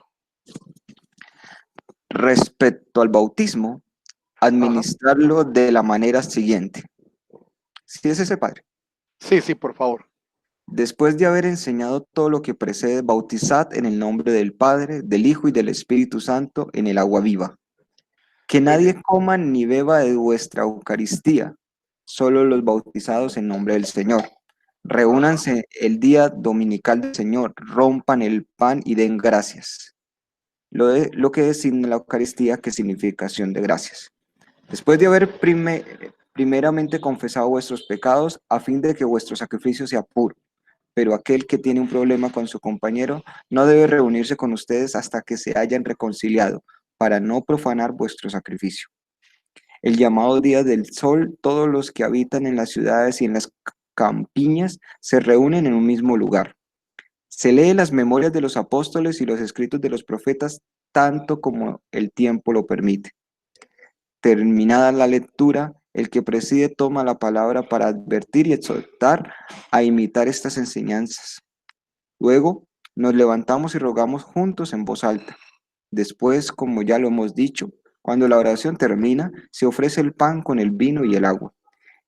Respecto al bautismo, administrarlo de la manera siguiente. ¿Sí es ese, padre? Sí, sí, por favor. Después de haber enseñado todo lo que precede, bautizad en el nombre del Padre, del Hijo y del Espíritu Santo en el agua viva. Que nadie coma ni beba de vuestra Eucaristía, solo los bautizados en nombre del Señor. Reúnanse el día dominical del Señor, rompan el pan y den gracias. Lo que designa la Eucaristía, que significa acción de gracias. Después de haber primeramente confesado vuestros pecados, a fin de que vuestro sacrificio sea puro. Pero aquel que tiene un problema con su compañero no debe reunirse con ustedes hasta que se hayan reconciliado, para no profanar vuestro sacrificio. El llamado día del sol, todos los que habitan en las ciudades y en las campiñas se reúnen en un mismo lugar. Se lee las memorias de los apóstoles y los escritos de los profetas tanto como el tiempo lo permite. Terminada la lectura, el que preside toma la palabra para advertir y exhortar a imitar estas enseñanzas. Luego nos levantamos y rogamos juntos en voz alta. Después, como ya lo hemos dicho, cuando la oración termina, se ofrece el pan con el vino y el agua.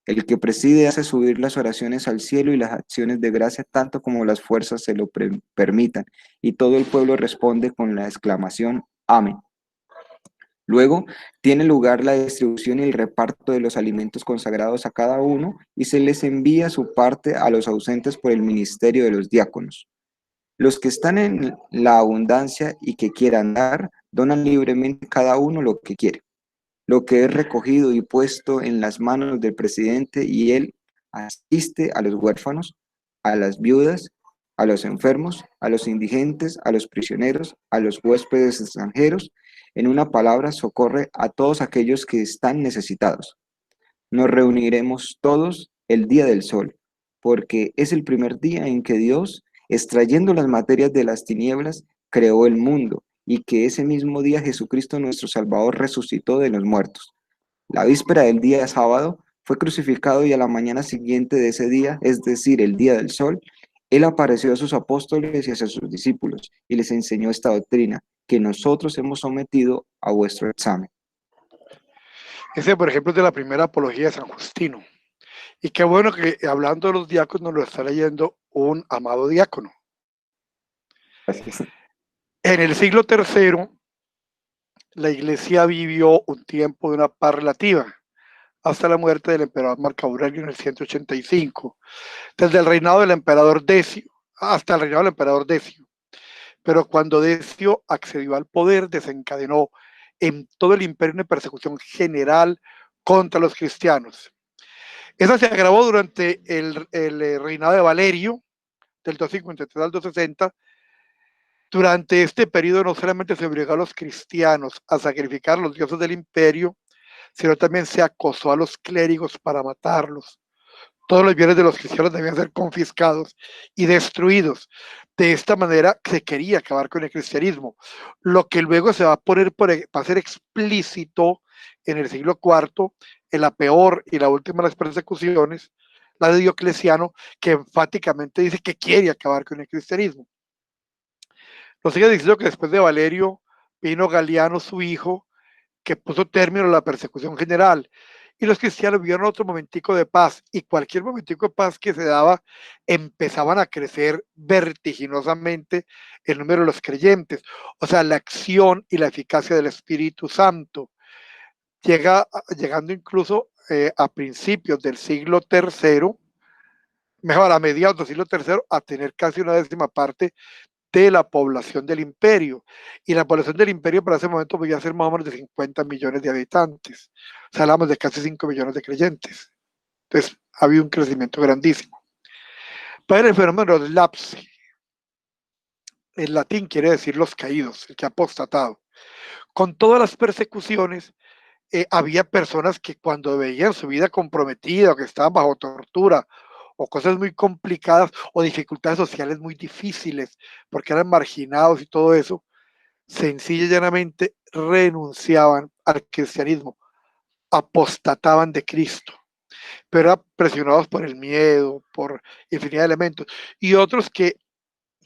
El que preside hace subir las oraciones al cielo y las acciones de gracia tanto como las fuerzas se lo permitan, y todo el pueblo responde con la exclamación Amén. Luego tiene lugar la distribución y el reparto de los alimentos consagrados a cada uno y se les envía su parte a los ausentes por el ministerio de los diáconos. Los que están en la abundancia y que quieran dar, donan libremente cada uno lo que quiere, lo que es recogido y puesto en las manos del presidente, y él asiste a los huérfanos, a las viudas, a los enfermos, a los indigentes, a los prisioneros, a los huéspedes extranjeros. En una palabra, socorre a todos aquellos que están necesitados. Nos reuniremos todos el día del sol, porque es el primer día en que Dios, extrayendo las materias de las tinieblas, creó el mundo, y que ese mismo día Jesucristo nuestro Salvador resucitó de los muertos. La víspera del día sábado fue crucificado, y a la mañana siguiente de ese día, es decir, el día del sol, Él apareció a sus apóstoles y a sus discípulos, y les enseñó esta doctrina, que nosotros hemos sometido a vuestro examen. Ese, por ejemplo, es de la primera apología de San Justino. Y qué bueno que hablando de los diáconos nos lo está leyendo un amado diácono. Gracias. En el siglo III, la iglesia vivió un tiempo de una paz relativa, hasta la muerte del emperador Marco Aurelio en el 185, desde el reinado del emperador Decio, hasta el reinado del emperador Decio. Pero cuando Decio accedió al poder, desencadenó en todo el imperio una persecución general contra los cristianos. Esa se agravó durante el reinado de Valerio, del 253 al 260. Durante este periodo no solamente se obligó a los cristianos a sacrificar a los dioses del imperio, sino también se acosó a los clérigos para matarlos. Todos los bienes de los cristianos debían ser confiscados y destruidos. De esta manera se quería acabar con el cristianismo, lo que luego se va a poner para ser explícito en el siglo IV, en la peor y la última de las persecuciones, la de Diocleciano, que enfáticamente dice que quiere acabar con el cristianismo. Nos sigue diciendo que después de Valerio vino Galiano, su hijo, que puso término a la persecución general. Y los cristianos vivieron otro momentico de paz, y cualquier momentico de paz que se daba, empezaban a crecer vertiginosamente el número de los creyentes. O sea, la acción y la eficacia del Espíritu Santo. Llegando incluso a principios del siglo III, mejor a mediados del siglo III, a tener casi una décima parte de la población del imperio. Y la población del imperio para ese momento podía ser más o menos de 50 millones de habitantes. O sea, hablamos de casi 5 millones de creyentes. Entonces, había un crecimiento grandísimo. Pero el fenómeno del lapsi, en latín quiere decir los caídos, el que ha apostatado. Con todas las persecuciones, había personas que cuando veían su vida comprometida o que estaban bajo tortura o cosas muy complicadas o dificultades sociales muy difíciles porque eran marginados y todo eso, sencilla y llanamente renunciaban al cristianismo, apostataban de Cristo, pero eran presionados por el miedo, por infinidad de elementos. Y otros que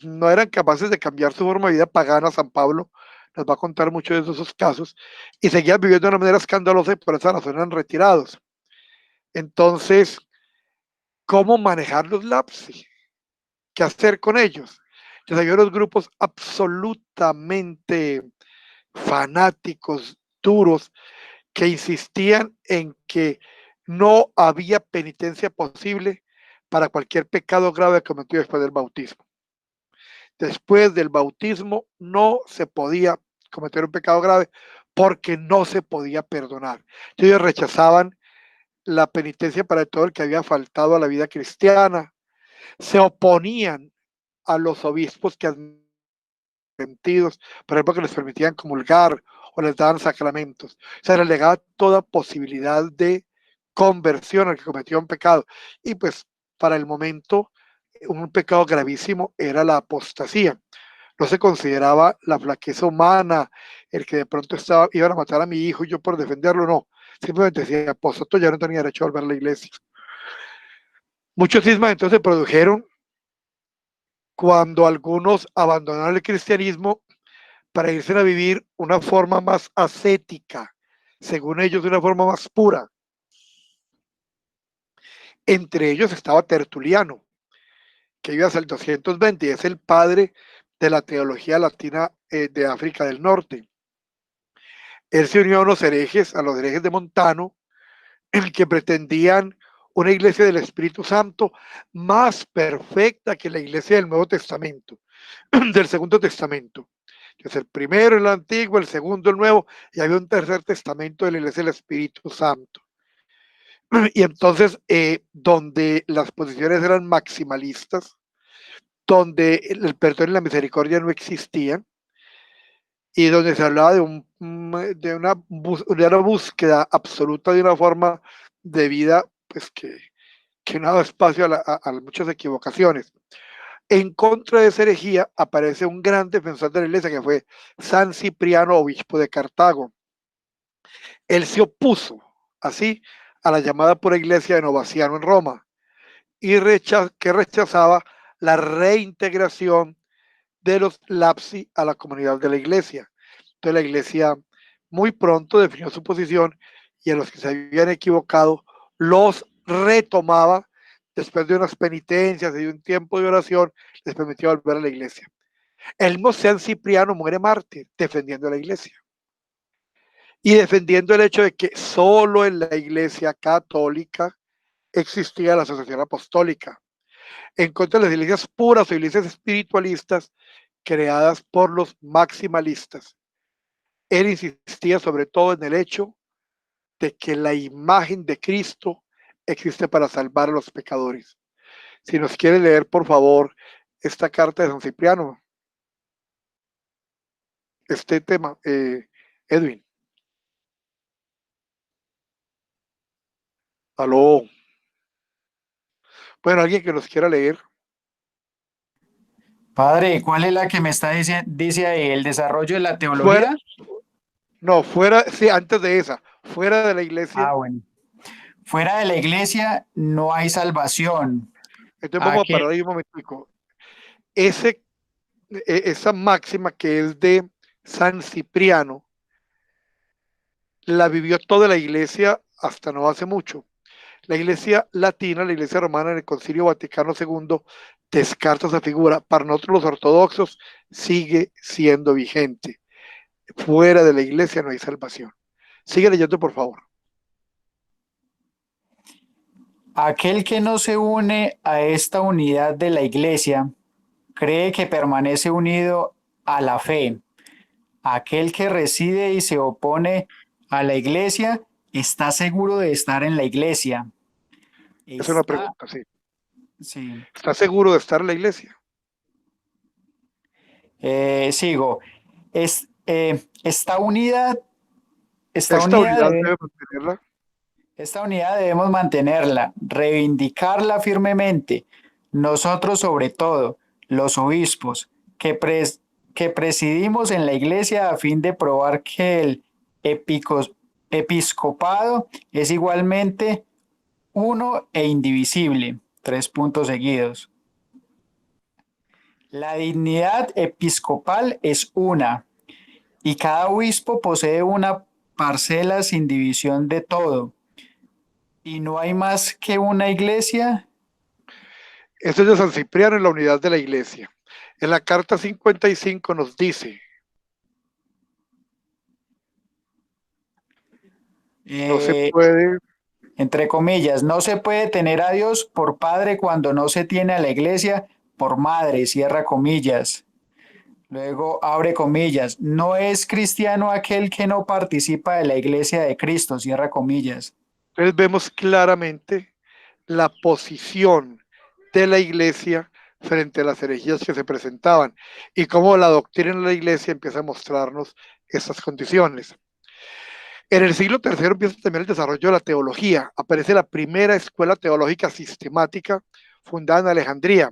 no eran capaces de cambiar su forma de vida pagana. San Pablo nos va a contar muchos de esos casos, y seguían viviendo de una manera escandalosa y por esa razón eran retirados. Entonces, ¿cómo manejar los lapsi? ¿Qué hacer con ellos? Entonces había unos grupos absolutamente fanáticos, duros, que insistían en que no había penitencia posible para cualquier pecado grave cometido después del bautismo. Después del bautismo no se podía cometer un pecado grave porque no se podía perdonar. Ellos rechazaban la penitencia para todo el que había faltado a la vida cristiana, se oponían a los obispos que admitidos, por ejemplo, que les permitían comulgar o les daban sacramentos. O sea, les negaba toda posibilidad de conversión al que cometió un pecado. Y pues para el momento, un pecado gravísimo era la apostasía. No se consideraba la flaqueza humana, el que de pronto iban a matar a mi hijo y yo por defenderlo, no. Simplemente si apostató ya no tenía derecho a volver a la iglesia. Muchos cismas entonces se produjeron cuando algunos abandonaron el cristianismo para irse a vivir una forma más ascética, según ellos, de una forma más pura. Entre ellos estaba Tertuliano, que vive hasta el 220 y es el padre de la teología latina de África del Norte. Él se unió a los herejes de Montano, en el que pretendían una iglesia del Espíritu Santo más perfecta que la iglesia del Nuevo Testamento, del Segundo Testamento. Entonces, el primero el antiguo, el segundo el nuevo, y había un tercer testamento de la iglesia del Espíritu Santo. Y entonces, donde las posiciones eran maximalistas, donde el perdón y la misericordia no existían, y donde se hablaba de una búsqueda absoluta de una forma de vida, pues que no da espacio a muchas equivocaciones. En contra de esa herejía aparece un gran defensor de la iglesia que fue San Cipriano, obispo de Cartago. Él se opuso así a la llamada pura iglesia de Novaciano en Roma y que rechazaba la reintegración de los lapsi a la comunidad de la iglesia. Entonces la iglesia muy pronto definió su posición y a los que se habían equivocado los retomaba después de unas penitencias y de un tiempo de oración, les permitió volver a la iglesia. El mismo San Cipriano muere mártir defendiendo a la iglesia y defendiendo el hecho de que solo en la iglesia católica existía la asociación apostólica, en contra de las iglesias puras o iglesias espiritualistas creadas por los maximalistas. Él insistía sobre todo en el hecho de que la imagen de Cristo existe para salvar a los pecadores. Si nos quiere leer, por favor, esta carta de San Cipriano, este tema, Edwin. Aló. Bueno, alguien que nos quiera leer. Padre, ¿cuál es la que me está diciendo? Dice ahí, el desarrollo de la Fuera, teología. no, fuera, sí, antes de esa, fuera de la iglesia. Bueno. Fuera de la iglesia no hay salvación. Entonces ¿A vamos a qué? parar ahí un momentico. Esa máxima que es de San Cipriano, la vivió toda la iglesia hasta no hace mucho. La iglesia latina, la iglesia romana en el Concilio Vaticano II descarta esa figura. Para nosotros los ortodoxos sigue siendo vigente. Fuera de la iglesia no hay salvación. Sigue leyendo, por favor. Aquel que no se une a esta unidad de la iglesia cree que permanece unido a la fe. Aquel que reside y se opone a la iglesia está seguro de estar en la iglesia. Es una Está, pregunta, sí. sí. ¿Está seguro de estar en la iglesia? Sigo. Es, esta unidad, esta Esta unidad unidad debe debe mantenerla. Esta unidad debemos mantenerla, reivindicarla firmemente. Nosotros, sobre todo, los obispos, que presidimos en la iglesia a fin de probar que el episcopado es igualmente uno e indivisible. 3 puntos seguidos. La dignidad episcopal es una, y cada obispo posee una parcela sin división de todo. Y no hay más que una iglesia. Esto es de San Cipriano en la unidad de la iglesia. En la carta 55 nos dice, no se eh, puede, Entre comillas, no se puede tener a Dios por padre cuando no se tiene a la iglesia por madre, cierra comillas. Luego abre comillas, no es cristiano aquel que no participa de la iglesia de Cristo, cierra comillas. entonces vemos claramente la posición de la iglesia frente a las herejías que se presentaban y cómo la doctrina de la iglesia empieza a mostrarnos estas condiciones. En el siglo III empieza también el desarrollo de la teología. Aparece la primera escuela teológica sistemática fundada en Alejandría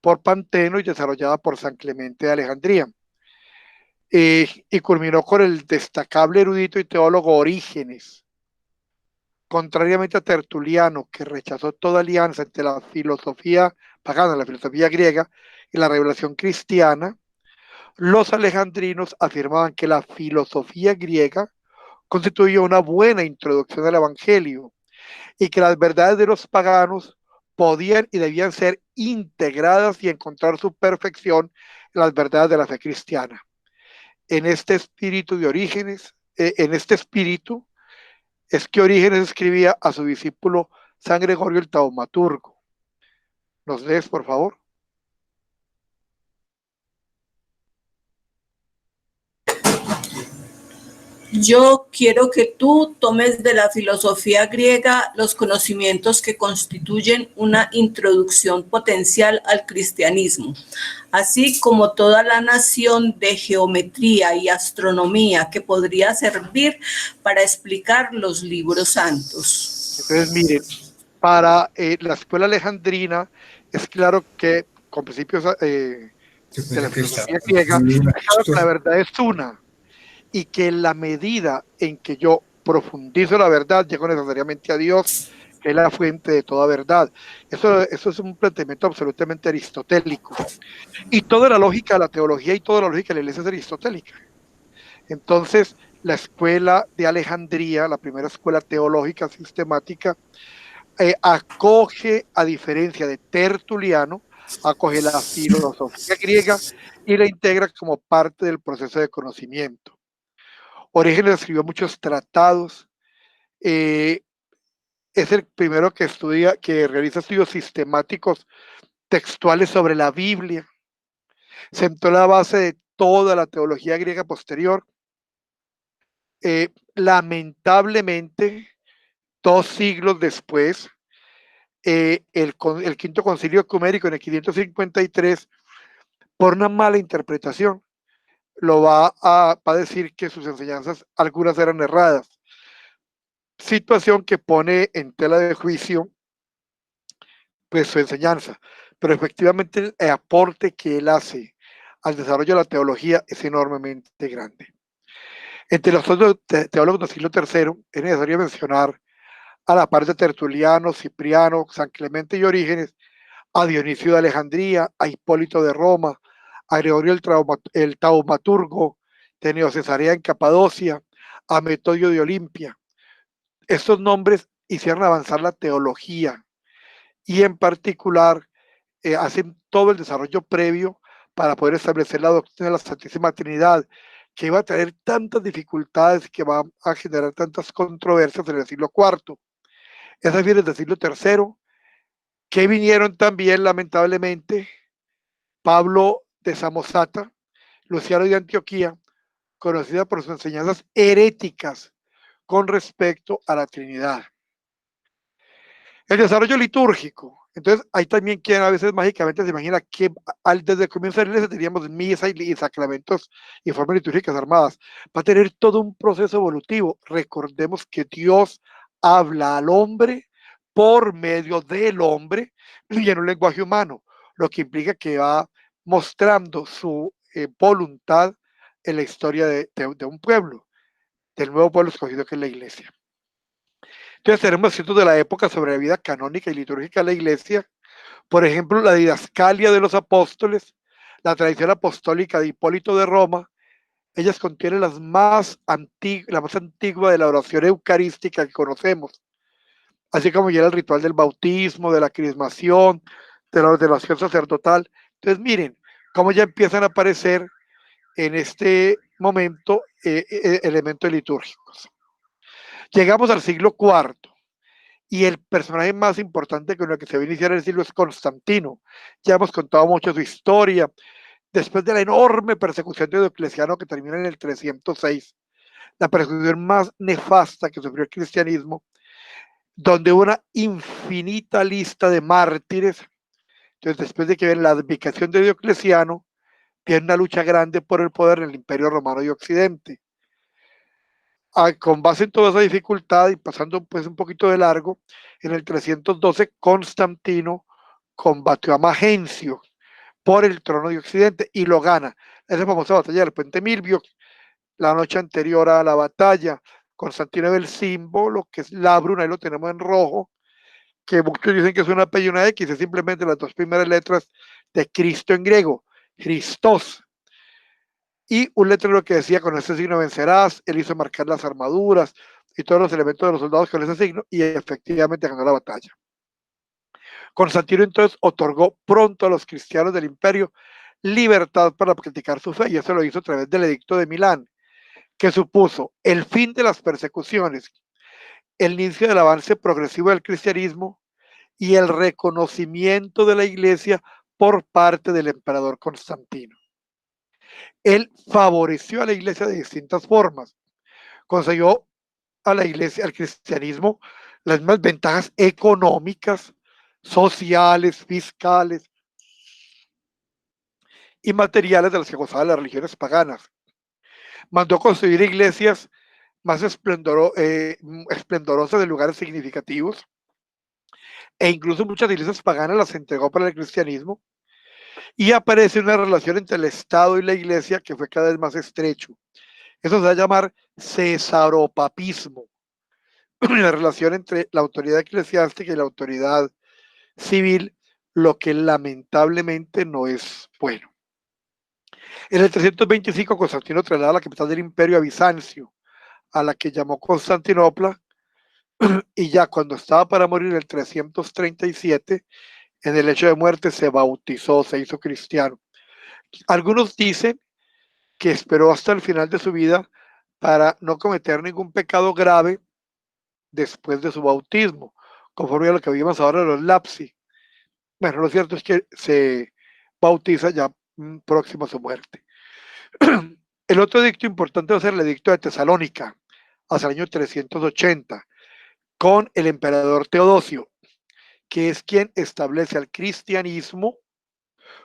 por Panteno y desarrollada por San Clemente de Alejandría. Y culminó con el destacable erudito y teólogo Orígenes. Contrariamente a Tertuliano, que rechazó toda alianza entre la filosofía pagana, la filosofía griega y la revelación cristiana, Los alejandrinos afirmaban que la filosofía griega constituía una buena introducción al Evangelio y que las verdades de los paganos podían y debían ser integradas y encontrar su perfección en las verdades de la fe cristiana. En este espíritu de Orígenes, en este espíritu es que Orígenes escribía a su discípulo San Gregorio el Taumaturgo. ¿Nos lees, por favor? Yo quiero que tú tomes de la filosofía griega los conocimientos que constituyen una introducción potencial al cristianismo, así como toda la nación de geometría y astronomía que podría servir para explicar los libros santos. Entonces, miren, para la escuela alejandrina es claro que con principios de la filosofía griega, es claro que la verdad es una y que en la medida en que yo profundizo la verdad, llego necesariamente a Dios, que es la fuente de toda verdad. Eso es un planteamiento absolutamente aristotélico. Y toda la lógica de la teología y toda la lógica de la iglesia es aristotélica. Entonces, la escuela de Alejandría, la primera escuela teológica sistemática, acoge, a diferencia de Tertuliano, acoge la filosofía griega y la integra como parte del proceso de conocimiento. Orígenes escribió muchos tratados, es el primero que estudia, que realiza estudios sistemáticos textuales sobre la Biblia, sentó la base de toda la teología griega posterior. Lamentablemente, 2 siglos después, el quinto concilio ecumérico en el 553, por una mala interpretación, lo va a decir que sus enseñanzas, algunas eran erradas. Situación que pone en tela de juicio pues su enseñanza, pero efectivamente el aporte que él hace al desarrollo de la teología es enormemente grande. Entre los otros teólogos del siglo III es necesario mencionar, a la par de Tertuliano, Cipriano, San Clemente y Orígenes, a Dionisio de Alejandría, a Hipólito de Roma, a Gregorio el Taumaturgo, Teneo Cesarea en Capadocia, a Metodio de Olimpia. Estos nombres hicieron avanzar la teología y en particular hacen todo el desarrollo previo para poder establecer la doctrina de la Santísima Trinidad, que iba a traer tantas dificultades y que va a generar tantas controversias en el siglo IV. Esas vienen del siglo III, que vinieron también, lamentablemente, Pablo de Samosata, Luciano de Antioquía, conocida por sus enseñanzas heréticas con respecto a la Trinidad. El desarrollo litúrgico. Entonces, ahí también quien a veces mágicamente se imagina que desde el comienzo de la iglesia teníamos misa y sacramentos y formas litúrgicas armadas. Va a tener todo un proceso evolutivo. Recordemos que Dios habla al hombre por medio del hombre y en un lenguaje humano, lo que implica que va mostrando su voluntad en la historia de un pueblo, del nuevo pueblo escogido que es la iglesia. Entonces tenemos escritos de la época sobre la vida canónica y litúrgica de la iglesia, por ejemplo, la didascalia de los apóstoles, la tradición apostólica de Hipólito de Roma. Ellas contienen la más antigua de la oración eucarística que conocemos, así como ya el ritual del bautismo, de la crismación, de la ordenación sacerdotal. Entonces miren cómo ya empiezan a aparecer en este momento elementos litúrgicos. Llegamos al siglo IV y el personaje más importante con el que se va a iniciar el siglo es Constantino. Ya hemos contado mucho su historia. Después de la enorme persecución de Diocleciano que termina en el 306, la persecución más nefasta que sufrió el cristianismo, donde una infinita lista de mártires. Entonces, después de que ven la abdicación de Diocleciano, tiene una lucha grande por el poder en el Imperio Romano y Occidente. Con base en toda esa dificultad y pasando pues un poquito de largo, en el 312 Constantino combatió a Magencio por el trono de Occidente y lo gana. Esa famosa batalla del Puente Milvio, la noche anterior a la batalla, Constantino ve el símbolo, que es Labrun, ahí lo tenemos en rojo, que muchos dicen que es una P y una X, es simplemente las dos primeras letras de Cristo en griego, Christos. y un letrero que decía: con este signo vencerás. Él hizo marcar las armaduras y todos los elementos de los soldados con ese signo, y efectivamente ganó la batalla. Constantino entonces otorgó pronto a los cristianos del imperio libertad para practicar su fe, y eso lo hizo a través del Edicto de Milán, que supuso el fin de las persecuciones, el inicio del avance progresivo del cristianismo y el reconocimiento de la Iglesia por parte del emperador Constantino. Él favoreció a la Iglesia de distintas formas, consiguió a la Iglesia, al cristianismo, las mismas ventajas económicas, sociales, fiscales y materiales de las que gozaban las religiones paganas. Mandó construir iglesias más esplendorosas de lugares significativos, e incluso muchas iglesias paganas las entregó para el cristianismo, y aparece una relación entre el Estado y la Iglesia que fue cada vez más estrecho. Eso se va a llamar cesaropapismo, la relación entre la autoridad eclesiástica y la autoridad civil, lo que lamentablemente no es bueno. En el 325 Constantino traslada la capital del imperio a Bizancio, a la que llamó Constantinopla, y ya cuando estaba para morir en el 337, en el hecho de muerte se bautizó, se hizo cristiano. Algunos dicen que esperó hasta el final de su vida para no cometer ningún pecado grave después de su bautismo, conforme a lo que vimos ahora en los lapsi. Bueno, lo cierto es que se bautiza ya próximo a su muerte. El otro edicto importante va a ser el edicto de Tesalónica, hacia el año 380, con el emperador Teodosio, que es quien establece al cristianismo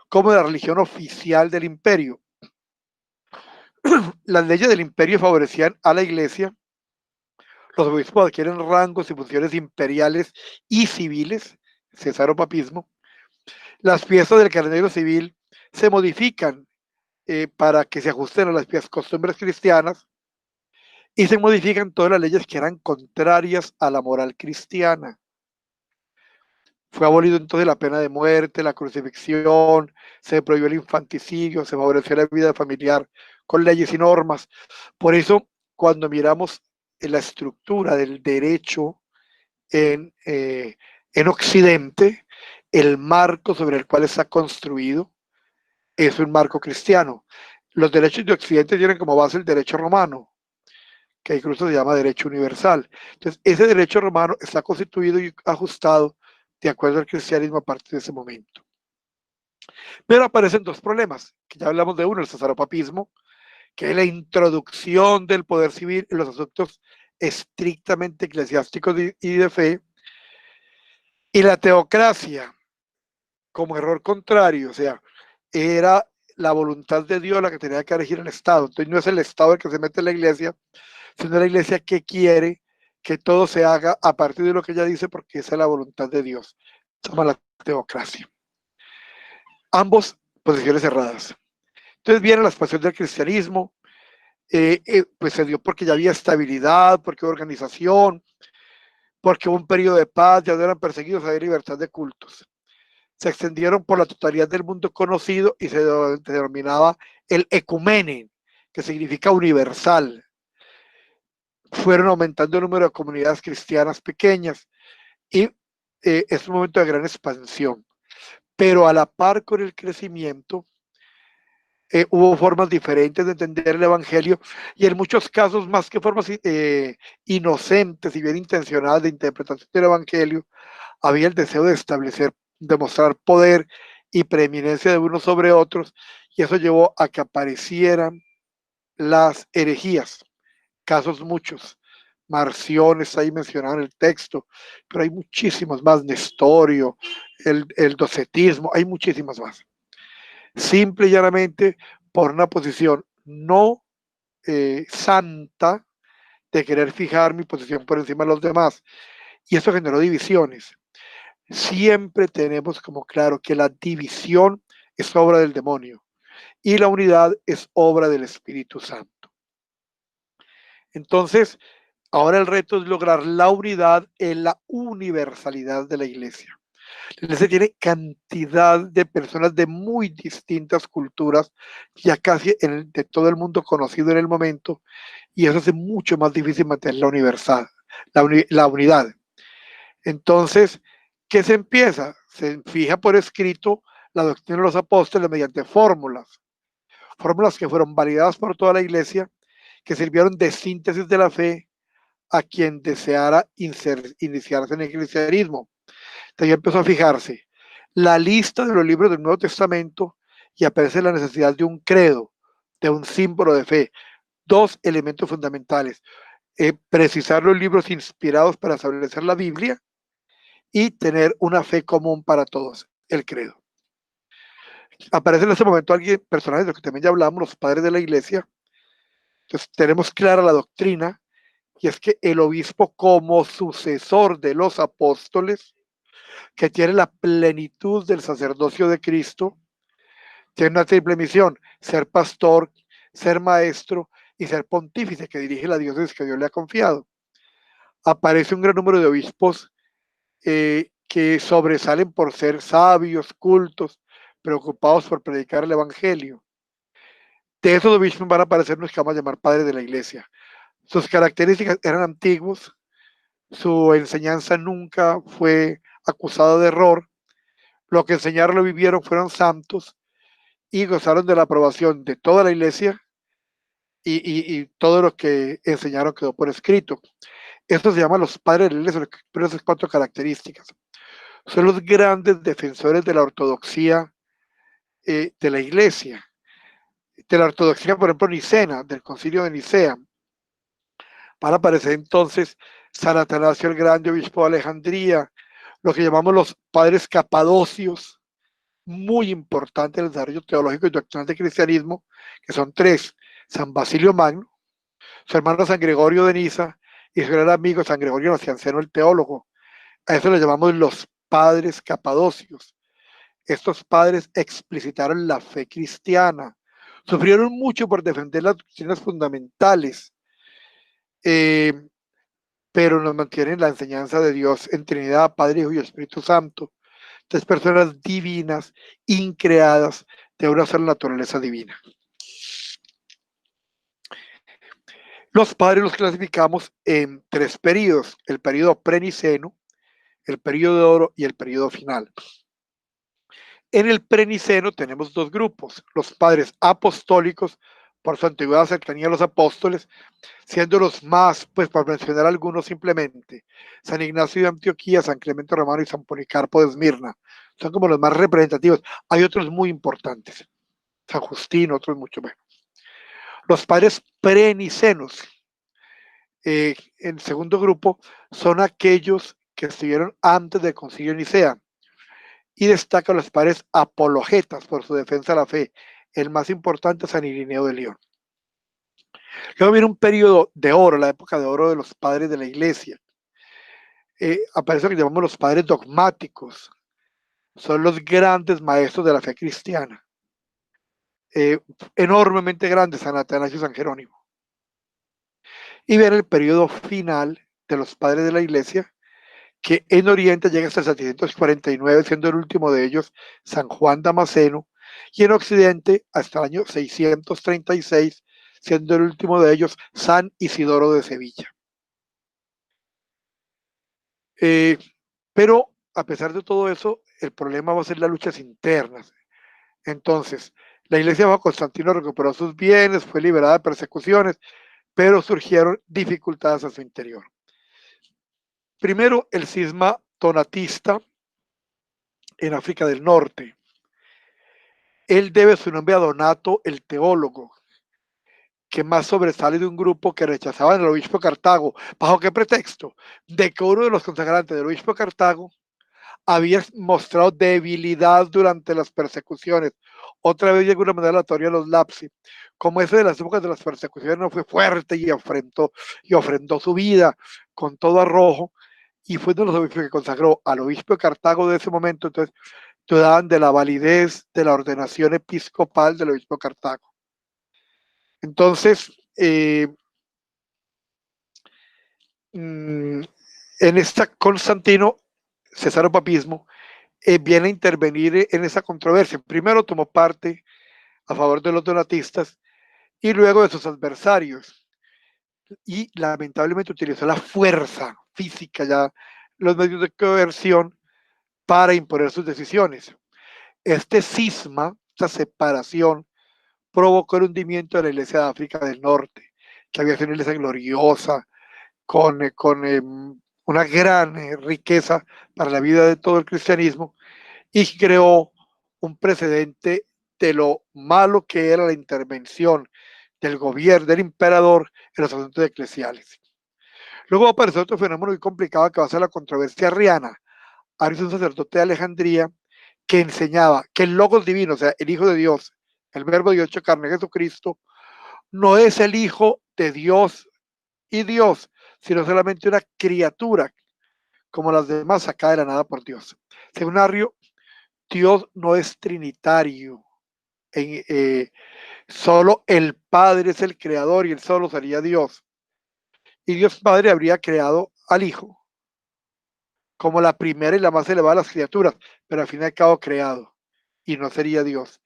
como la religión oficial del imperio. Las leyes del imperio favorecían a la Iglesia. Los obispos adquieren rangos y funciones imperiales y civiles, cesaropapismo. Las fiestas del calendario civil se modifican para que se ajusten a las costumbres cristianas, y se modifican todas las leyes que eran contrarias a la moral cristiana. Fue abolido entonces la pena de muerte, la crucifixión, se prohibió el infanticidio, se favoreció la vida familiar con leyes y normas. Por eso, cuando miramos la estructura del derecho en Occidente, el marco sobre el cual está construido es un marco cristiano. Los derechos de Occidente tienen como base el derecho romano, que incluso se llama derecho universal. Entonces, ese derecho romano está constituido y ajustado de acuerdo al cristianismo a partir de ese momento. Pero aparecen dos problemas, que ya hablamos de uno, el cesaropapismo, que es la introducción del poder civil en los asuntos estrictamente eclesiásticos y de fe, y la teocracia como error contrario, o sea, era la voluntad de Dios la que tenía que regir el Estado. Entonces no es el Estado el que se mete en la Iglesia, sino la Iglesia que quiere que todo se haga a partir de lo que ella dice, porque esa es la voluntad de Dios. Se llama la teocracia. Ambos posiciones cerradas. Entonces viene la expansión del cristianismo, pues se dio porque ya había estabilidad, porque hubo organización, porque hubo un periodo de paz, ya no eran perseguidos, había libertad de cultos. Se extendieron por la totalidad del mundo conocido y se denominaba el ecumene, que significa universal. Fueron aumentando el número de comunidades cristianas pequeñas, y es un momento de gran expansión. Pero a la par con el crecimiento, hubo formas diferentes de entender el Evangelio, y en muchos casos, más que formas inocentes y bien intencionadas de interpretación del Evangelio, había el deseo de establecer, demostrar poder y preeminencia de unos sobre otros, y eso llevó a que aparecieran las herejías, casos muchos. Marción está ahí mencionado en el texto, pero hay muchísimos más, Nestorio, el docetismo, hay muchísimas más. Simple y llanamente por una posición no santa de querer fijar mi posición por encima de los demás, y eso generó divisiones. Siempre tenemos como claro que la división es obra del demonio y la unidad es obra del Espíritu Santo. Entonces, ahora el reto es lograr la unidad en la universalidad de la Iglesia. La iglesia tiene cantidad de personas de muy distintas culturas, ya casi de todo el mundo conocido en el momento, y eso hace mucho más difícil mantener la universal, la unidad. Entonces, ¿qué se empieza? Se fija por escrito la doctrina de los apóstoles mediante fórmulas que fueron validadas por toda la iglesia, que sirvieron de síntesis de la fe a quien deseara iniciarse en el cristianismo. Entonces ya empezó a fijarse la lista de los libros del Nuevo Testamento y aparece la necesidad de un credo, de un símbolo de fe. Dos elementos fundamentales: precisar los libros inspirados para establecer la Biblia y tener una fe común para todos, el credo. Aparece en ese momento alguien, personajes de los que también ya hablamos, los padres de la iglesia. Entonces tenemos clara la doctrina, y es que el obispo, como sucesor de los apóstoles, que tiene la plenitud del sacerdocio de Cristo, tiene una triple misión: ser pastor, ser maestro y ser pontífice, que dirige la diócesis que Dios le ha confiado. Aparece un gran número de obispos que sobresalen por ser sabios, cultos, preocupados por predicar el evangelio. De esos obispos van a aparecer los que vamos a llamar padres de la iglesia. Sus características eran antiguos, su enseñanza nunca fue acusada de error, lo que enseñaron lo vivieron, fueron santos y gozaron de la aprobación de toda la iglesia, y todo lo que enseñaron quedó por escrito. Esto se llama los padres de la iglesia, pero esas 4 características. Son los grandes defensores de la ortodoxia de la iglesia, de la ortodoxia, por ejemplo, nicena, del concilio de Nicea. Van a aparecer entonces San Atanasio el Grande, obispo de Alejandría, lo que llamamos los padres capadocios, muy importante en el desarrollo teológico y doctrinal del cristianismo, que son 3: San Basilio Magno, su hermano San Gregorio de Niza y su gran amigo San Gregorio Nacianceno el teólogo. A eso le llamamos los padres capadocios. Estos padres explicitaron la fe cristiana, sufrieron mucho por defender las doctrinas fundamentales, pero nos mantienen la enseñanza de Dios en Trinidad, Padre, Hijo y Espíritu Santo. 3 personas divinas, increadas de una sola naturaleza divina. Los padres los clasificamos en 3 periodos: el periodo preniceno, el periodo de oro y el periodo final. En el preniceno tenemos 2 grupos: los padres apostólicos, por su antigüedad, cercanía a los apóstoles, siendo los más, pues por mencionar algunos simplemente, San Ignacio de Antioquía, San Clemente Romano y San Policarpo de Esmirna. Son como los más representativos. Hay otros muy importantes, San Justino, otros mucho menos. Los padres prenicenos, en segundo grupo, son aquellos que estuvieron antes del concilio de Nicea, y destacan los padres apologetas por su defensa de la fe. El más importante es San Irineo de León. Luego viene un periodo de oro, la época de oro de los padres de la iglesia. Aparece lo que llamamos los padres dogmáticos. Son los grandes maestros de la fe cristiana. Enormemente grandes, San Atanasio y San Jerónimo. Y viene el periodo final de los padres de la iglesia, que en Oriente llega hasta el 749, siendo el último de ellos San Juan Damasceno, y en Occidente hasta el año 636, siendo el último de ellos San Isidoro de Sevilla. Pero a pesar de todo eso, el problema va a ser las luchas internas. Entonces, la iglesia bajo Constantino recuperó sus bienes, fue liberada de persecuciones, pero surgieron dificultades a su interior. Primero, el cisma donatista en África del Norte. Él debe su nombre a Donato, el teólogo, que más sobresale de un grupo que rechazaban al obispo de Cartago. ¿Bajo qué pretexto? De que uno de los consagrantes del obispo de Cartago había mostrado debilidad durante las persecuciones. Otra vez llegó una manera la teoría de los lapsi. Como ese de las épocas de las persecuciones no fue fuerte y ofrendó su vida con todo arrojo, y fue uno de los obispos que consagró al obispo de Cartago de ese momento. Entonces dudaban de la validez de la ordenación episcopal del obispo de Cartago. Entonces, en esta Constantino, cesaropapismo, viene a intervenir en esa controversia. Primero tomó parte a favor de los donatistas y luego de sus adversarios. Y lamentablemente utilizó la fuerza física, ya los medios de coerción, para imponer sus decisiones. Este cisma, esta separación, provocó el hundimiento de la Iglesia de África del Norte, que había sido una iglesia gloriosa, con una gran riqueza para la vida de todo el cristianismo, y creó un precedente de lo malo que era la intervención del gobierno, del emperador, en los asuntos eclesiales. Luego apareció otro fenómeno muy complicado que va a ser la controversia arriana. Arius es un sacerdote de Alejandría que enseñaba que el Logos divino, o sea, el Hijo de Dios, el Verbo de Dios hecho carne, Jesucristo, no es el Hijo de Dios y Dios, sino solamente una criatura, como las demás, sacada de la nada por Dios. Según Arius, Dios no es trinitario. Solo el Padre es el creador y él solo sería Dios. Y Dios Padre habría creado al Hijo como la primera y la más elevada de las criaturas, pero al fin y al cabo creado, y no sería Dios.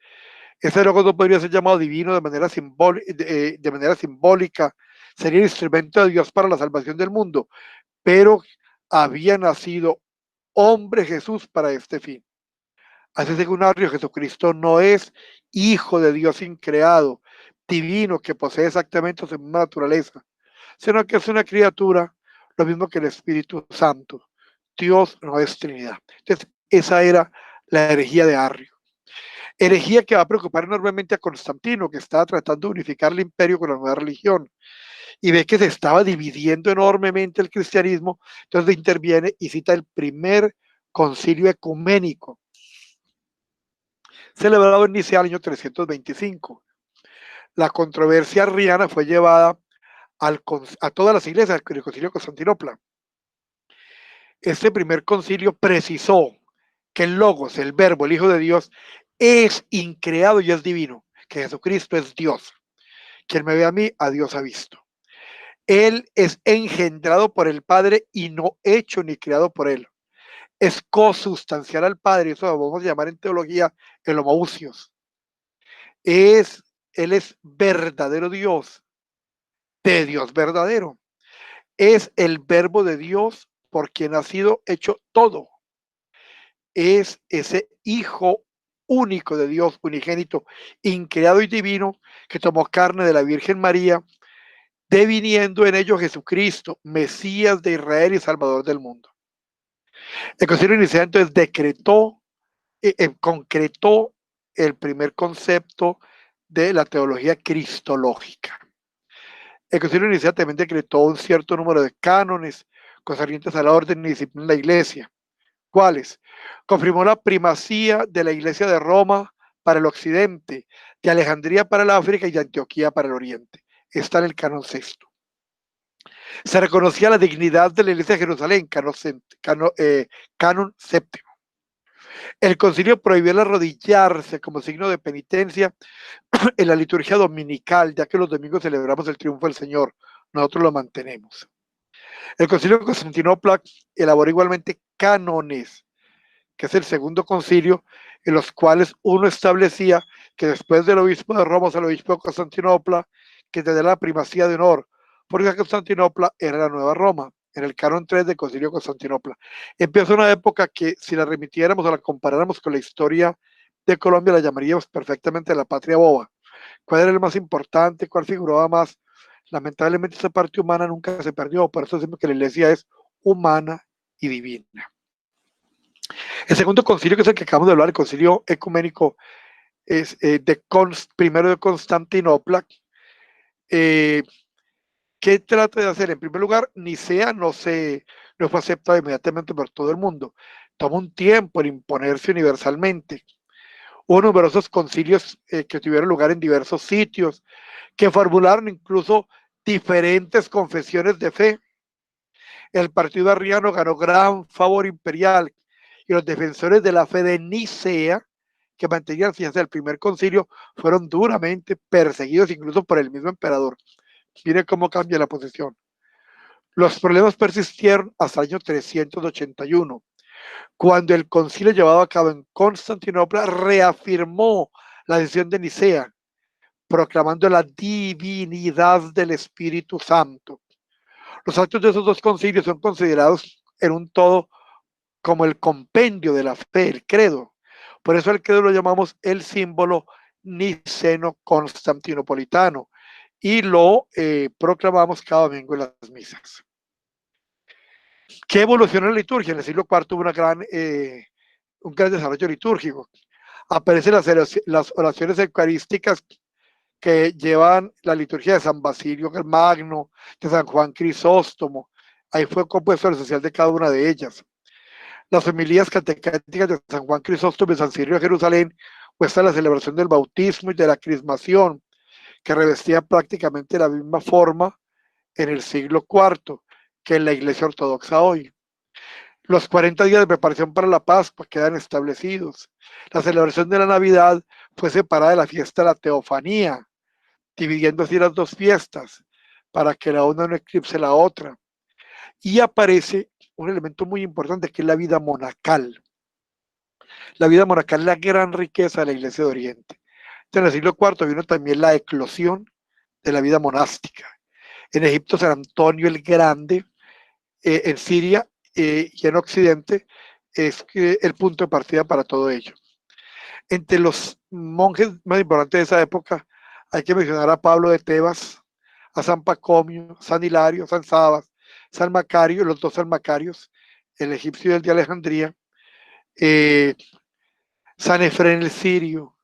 Ese Logos no podría ser llamado divino de manera simbólica, sería el instrumento de Dios para la salvación del mundo, pero había nacido hombre Jesús para este fin. Así, según Arius, Jesucristo no es hijo de Dios increado, divino, que posee exactamente su misma naturaleza, sino que es una criatura, lo mismo que el Espíritu Santo. Dios no es Trinidad. Entonces, esa era la herejía de Arrio. Herejía que va a preocupar enormemente a Constantino, que estaba tratando de unificar el imperio con la nueva religión. Y ve que se estaba dividiendo enormemente el cristianismo, entonces interviene y cita el primer concilio ecuménico, celebrado en Nicea el año 325. La controversia arriana fue llevada a todas las iglesias del concilio de Constantinopla. Este primer concilio precisó que el Logos, el Verbo, el Hijo de Dios, es increado y es divino, que Jesucristo es Dios. Quien me ve a mí, a Dios ha visto. Él es engendrado por el Padre y no hecho ni creado por él. Es cosustancial al Padre, eso lo vamos a llamar en teología el homoousios. Él es verdadero Dios, de Dios verdadero. Es el Verbo de Dios por quien ha sido hecho todo. Es ese Hijo único de Dios, unigénito, increado y divino, que tomó carne de la Virgen María, deviniendo en ello Jesucristo, Mesías de Israel y Salvador del mundo. El concilio de Nicea entonces concretó el primer concepto de la teología cristológica. El concilio de Nicea también decretó un cierto número de cánones concernientes a la orden y disciplina de la Iglesia. ¿Cuáles? Confirmó la primacía de la Iglesia de Roma para el occidente, de Alejandría para el África y de Antioquía para el oriente. Está en el canon sexto. Se reconocía la dignidad de la Iglesia de Jerusalén, canon séptimo. El concilio prohibió el arrodillarse como signo de penitencia en la liturgia dominical, ya que los domingos celebramos el triunfo del Señor. Nosotros lo mantenemos. El concilio de Constantinopla elaboró igualmente cánones, que es el segundo concilio, en los cuales uno establecía que después del obispo de Roma, el obispo de Constantinopla, que tendría la primacía de honor, porque Constantinopla era la nueva Roma, en el canon 3 del concilio de Constantinopla. Empieza una época que, si la remitiéramos o la comparáramos con la historia de Colombia, la llamaríamos perfectamente la patria boba. ¿Cuál era el más importante? ¿Cuál figuraba más? Lamentablemente esa parte humana nunca se perdió, por eso decimos que la iglesia es humana y divina. El segundo concilio, que es el que acabamos de hablar, el concilio ecuménico, es primero de Constantinopla. ¿Qué trata de hacer? En primer lugar, Nicea no fue aceptado inmediatamente por todo el mundo. Tomó un tiempo en imponerse universalmente. Hubo numerosos concilios que tuvieron lugar en diversos sitios, que formularon incluso diferentes confesiones de fe. El partido arriano ganó gran favor imperial y los defensores de la fe de Nicea, que mantenían fíjense, el primer concilio, fueron duramente perseguidos incluso por el mismo emperador. Miren cómo cambia la posición. Los problemas persistieron hasta el año 381, Cuando el concilio llevado a cabo en Constantinopla reafirmó la decisión de Nicea, proclamando la divinidad del Espíritu Santo. Los actos de esos dos concilios son considerados en un todo como el compendio de la fe, el credo. Por eso el credo lo llamamos el símbolo niceno-constantinopolitano y lo proclamamos cada domingo en las misas. ¿Qué evolucionó en la liturgia? En el siglo IV hubo un gran desarrollo litúrgico. Aparecen las oraciones eucarísticas que llevan la liturgia de San Basilio el Magno, de San Juan Crisóstomo. Ahí fue compuesto el social de cada una de ellas. Las homilías catequéticas de San Juan Crisóstomo y San Cirilo de Jerusalén muestran la celebración del bautismo y de la crismación, que revestía prácticamente la misma forma en el siglo IV que en la Iglesia Ortodoxa hoy. Los 40 días de preparación para la Pascua quedan establecidos. La celebración de la Navidad fue separada de la fiesta de la Teofanía, dividiendo así las dos fiestas para que la una no eclipse la otra. Y aparece un elemento muy importante que es la vida monacal. La vida monacal es la gran riqueza de la Iglesia de Oriente. En el siglo IV vino también la eclosión de la vida monástica. En Egipto, San Antonio el Grande, en Siria y en Occidente, es el punto de partida para todo ello. Entre los monjes más importantes de esa época hay que mencionar a Pablo de Tebas, a San Pacomio, San Hilario, San Sabas, San Macario, los dos San Macarios, el egipcio y el de Alejandría, San Efrén el Sirio.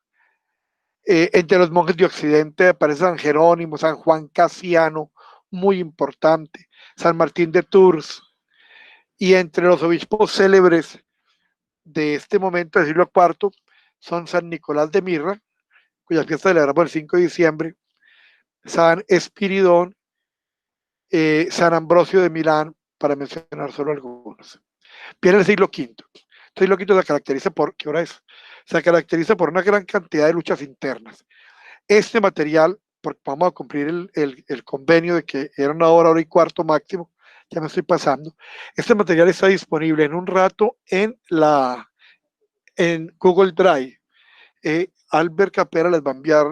Entre los monjes de Occidente aparece San Jerónimo, San Juan Casiano, muy importante, San Martín de Tours. Y entre los obispos célebres de este momento del siglo IV son San Nicolás de Mirra, cuya fiesta celebramos el 5 de diciembre, San Espiridón, San Ambrosio de Milán, para mencionar solo algunos. Viene el siglo V. El siglo V se caracteriza por, ¿qué hora es? Se caracteriza por una gran cantidad de luchas internas. Este material, porque vamos a cumplir el convenio de que era una hora y cuarto máximo, ya me estoy pasando. Este material está disponible en un rato en Google Drive. Albert Capera les va a enviar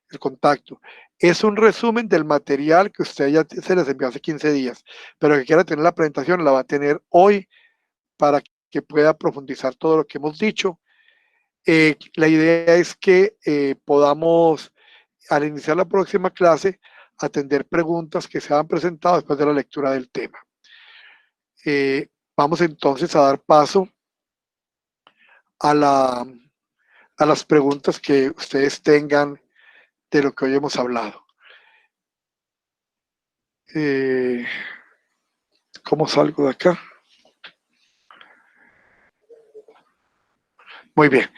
el contacto. Es un resumen del material que usted ya se les envió hace 15 días, pero que quiera tener la presentación la va a tener hoy para que pueda profundizar todo lo que hemos dicho. La idea es que podamos, al iniciar la próxima clase, atender preguntas que se han presentado después de la lectura del tema. Vamos entonces a dar paso a las preguntas que ustedes tengan de lo que hoy hemos hablado. ¿Cómo salgo de acá? Muy bien.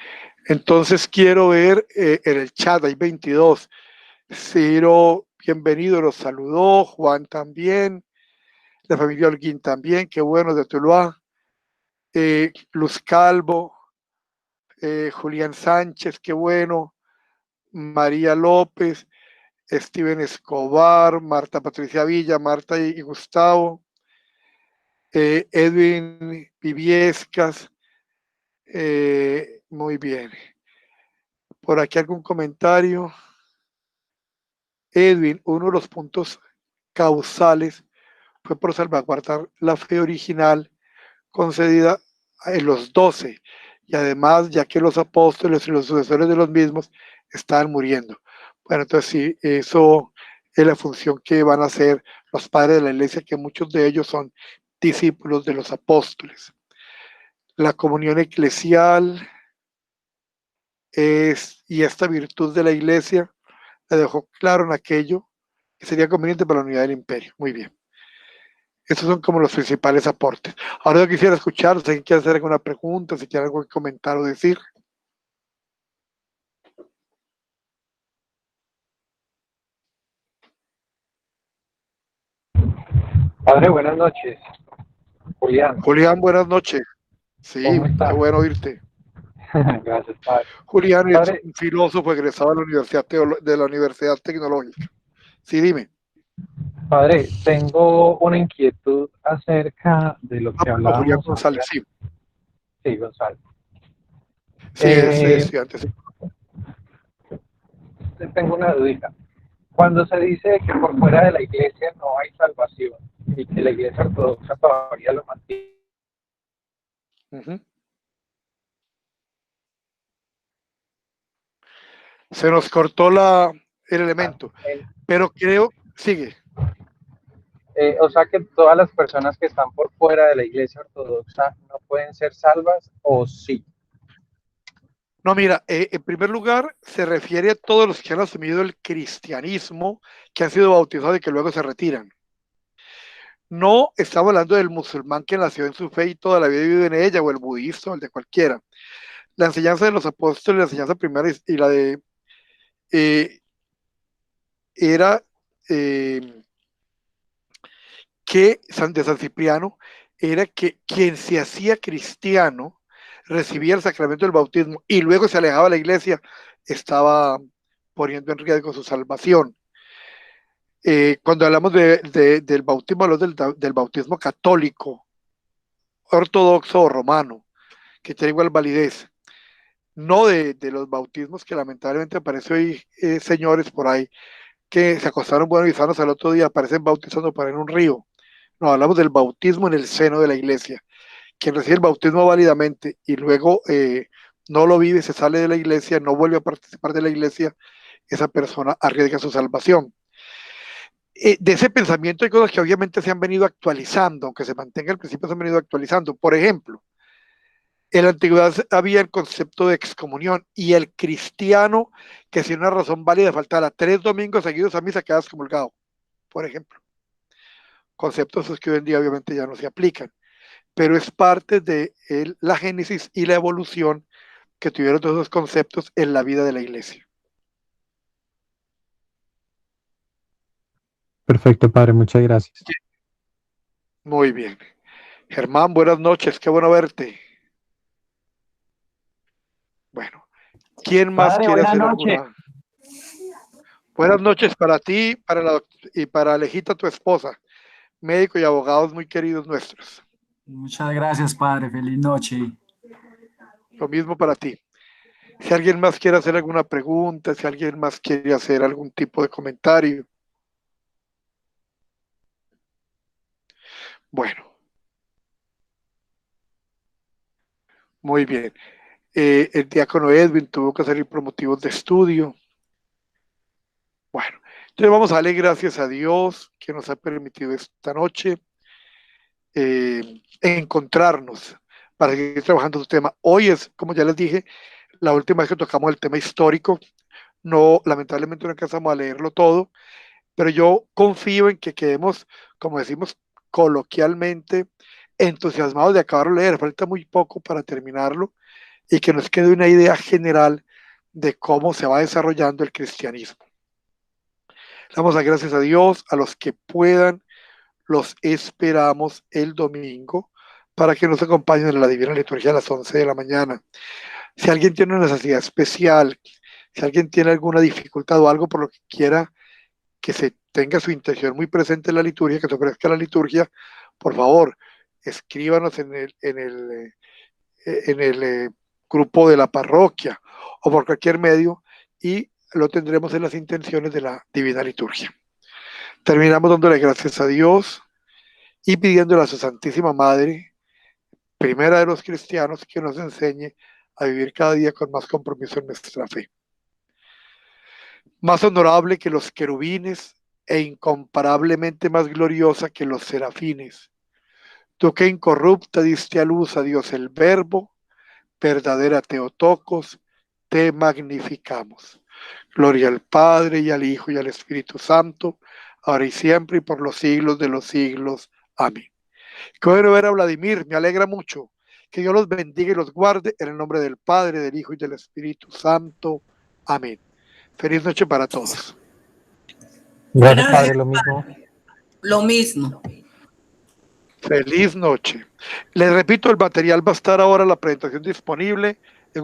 Entonces quiero ver en el chat, hay 22. Ciro, bienvenido, los saludó. Juan también. La familia Holguín también, qué bueno, de Tuluá. Luz Calvo, Julián Sánchez, qué bueno. María López, Steven Escobar, Marta Patricia Villa, Marta y Gustavo, Edwin Viviescas, muy bien. Por aquí algún comentario. Edwin, uno de los puntos causales fue por salvaguardar la fe original concedida en los 12, y además ya que los apóstoles y los sucesores de los mismos estaban muriendo. Bueno, entonces sí, eso es la función que van a hacer los padres de la iglesia, que muchos de ellos son discípulos de los apóstoles. La comunión eclesial y esta virtud de la iglesia la dejó claro en aquello que sería conveniente para la unidad del imperio. Muy bien. Estos son como los principales aportes. Ahora yo quisiera escuchar, si alguien quiere hacer alguna pregunta, si quiere algo que comentar o decir. Padre, buenas noches. Julián. Julián, buenas noches. Sí, ¿Cómo está? qué bueno oírte. Gracias, padre. Julián Padre, es un filósofo egresado de la Universidad Tecnológica. Sí, dime. Padre, tengo una inquietud acerca de lo que No, Julián hablábamos González, ahora. sí, Sí, Gonzalo. sí, es Eh, estudiante. Sí. tengo una dudita. Cuando se dice que por fuera de la iglesia no hay salvación y que la iglesia ortodoxa todavía lo mantiene, Ujú. Se nos cortó el elemento, pero creo, sigue. o sea que todas las personas que están por fuera de la iglesia ortodoxa no pueden ser salvas o sí. No, mira, en primer lugar, se refiere a todos los que han asumido el cristianismo, que han sido bautizados y que luego se retiran. No estamos hablando del musulmán que nació en su fe y toda la vida vive en ella, o el budista, o el de cualquiera. La enseñanza de los apóstoles, la enseñanza primera y la de eh, era eh, que de San Cipriano era que quien se hacía cristiano recibía el sacramento del bautismo y luego se alejaba de la iglesia, estaba poniendo en riesgo su salvación. Cuando hablamos del bautismo, hablamos del bautismo católico, ortodoxo o romano, que tiene igual validez, no de los bautismos que lamentablemente aparecen hoy señores por ahí que se acostaron buenos y sanos al otro día, aparecen bautizando para en un río. No, hablamos del bautismo en el seno de la iglesia. Quien recibe el bautismo válidamente y luego no lo vive, se sale de la iglesia, no vuelve a participar de la iglesia, esa persona arriesga su salvación. De ese pensamiento hay cosas que obviamente se han venido actualizando, aunque se mantenga el principio, se han venido actualizando. Por ejemplo, en la antigüedad había el concepto de excomunión y el cristiano que sin una razón válida faltara 3 domingos seguidos a misa queda excomulgado, por ejemplo. Conceptos que hoy en día obviamente ya no se aplican, pero es parte de la génesis y la evolución que tuvieron todos esos conceptos en la vida de la iglesia. Perfecto, padre, muchas gracias. Muy bien. Germán, buenas noches, qué bueno verte. Bueno, ¿quién más Padre, quiere buenas hacer noches. alguna? Buenas noches para ti y para Alejita, tu esposa, médico y abogados muy queridos nuestros. Muchas gracias, padre. Feliz noche. Lo mismo para ti. Si alguien más quiere hacer alguna pregunta, si alguien más quiere hacer algún tipo de comentario. Bueno, muy bien. El diácono Edwin tuvo que salir por motivos de estudio. Bueno, entonces vamos a darle gracias a Dios que nos ha permitido esta noche encontrarnos para seguir trabajando su tema. Hoy es, como ya les dije, la última vez que tocamos el tema histórico. No, lamentablemente no alcanzamos a leerlo todo, pero yo confío en que quedemos, como decimos coloquialmente, entusiasmados de acabarlo de leer. Falta muy poco para terminarlo y que nos quede una idea general de cómo se va desarrollando el cristianismo. Damos las gracias a Dios, a los que puedan, los esperamos el domingo para que nos acompañen en la Divina Liturgia a las 11 de la mañana. Si alguien tiene una necesidad especial, si alguien tiene alguna dificultad o algo por lo que quiera que se tenga su intención muy presente en la liturgia, que se ofrezca la liturgia, por favor, escríbanos en el grupo de la parroquia o por cualquier medio y lo tendremos en las intenciones de la Divina Liturgia. Terminamos dándole gracias a Dios y pidiéndole a su Santísima Madre, primera de los cristianos, que nos enseñe a vivir cada día con más compromiso en nuestra fe. Más honorable que los querubines e incomparablemente más gloriosa que los serafines. Tú que incorrupta diste a luz a Dios el Verbo, verdadera Teotocos, te magnificamos. Gloria al Padre y al Hijo y al Espíritu Santo, ahora y siempre y por los siglos de los siglos. Amén. Qué bueno ver a Vladimir, me alegra mucho. Que Dios los bendiga y los guarde en el nombre del Padre, del Hijo y del Espíritu Santo. Amén. Feliz noche para todos. Gracias, padre, lo mismo. Lo mismo. Feliz noche. Les repito, el material va a estar ahora, la presentación disponible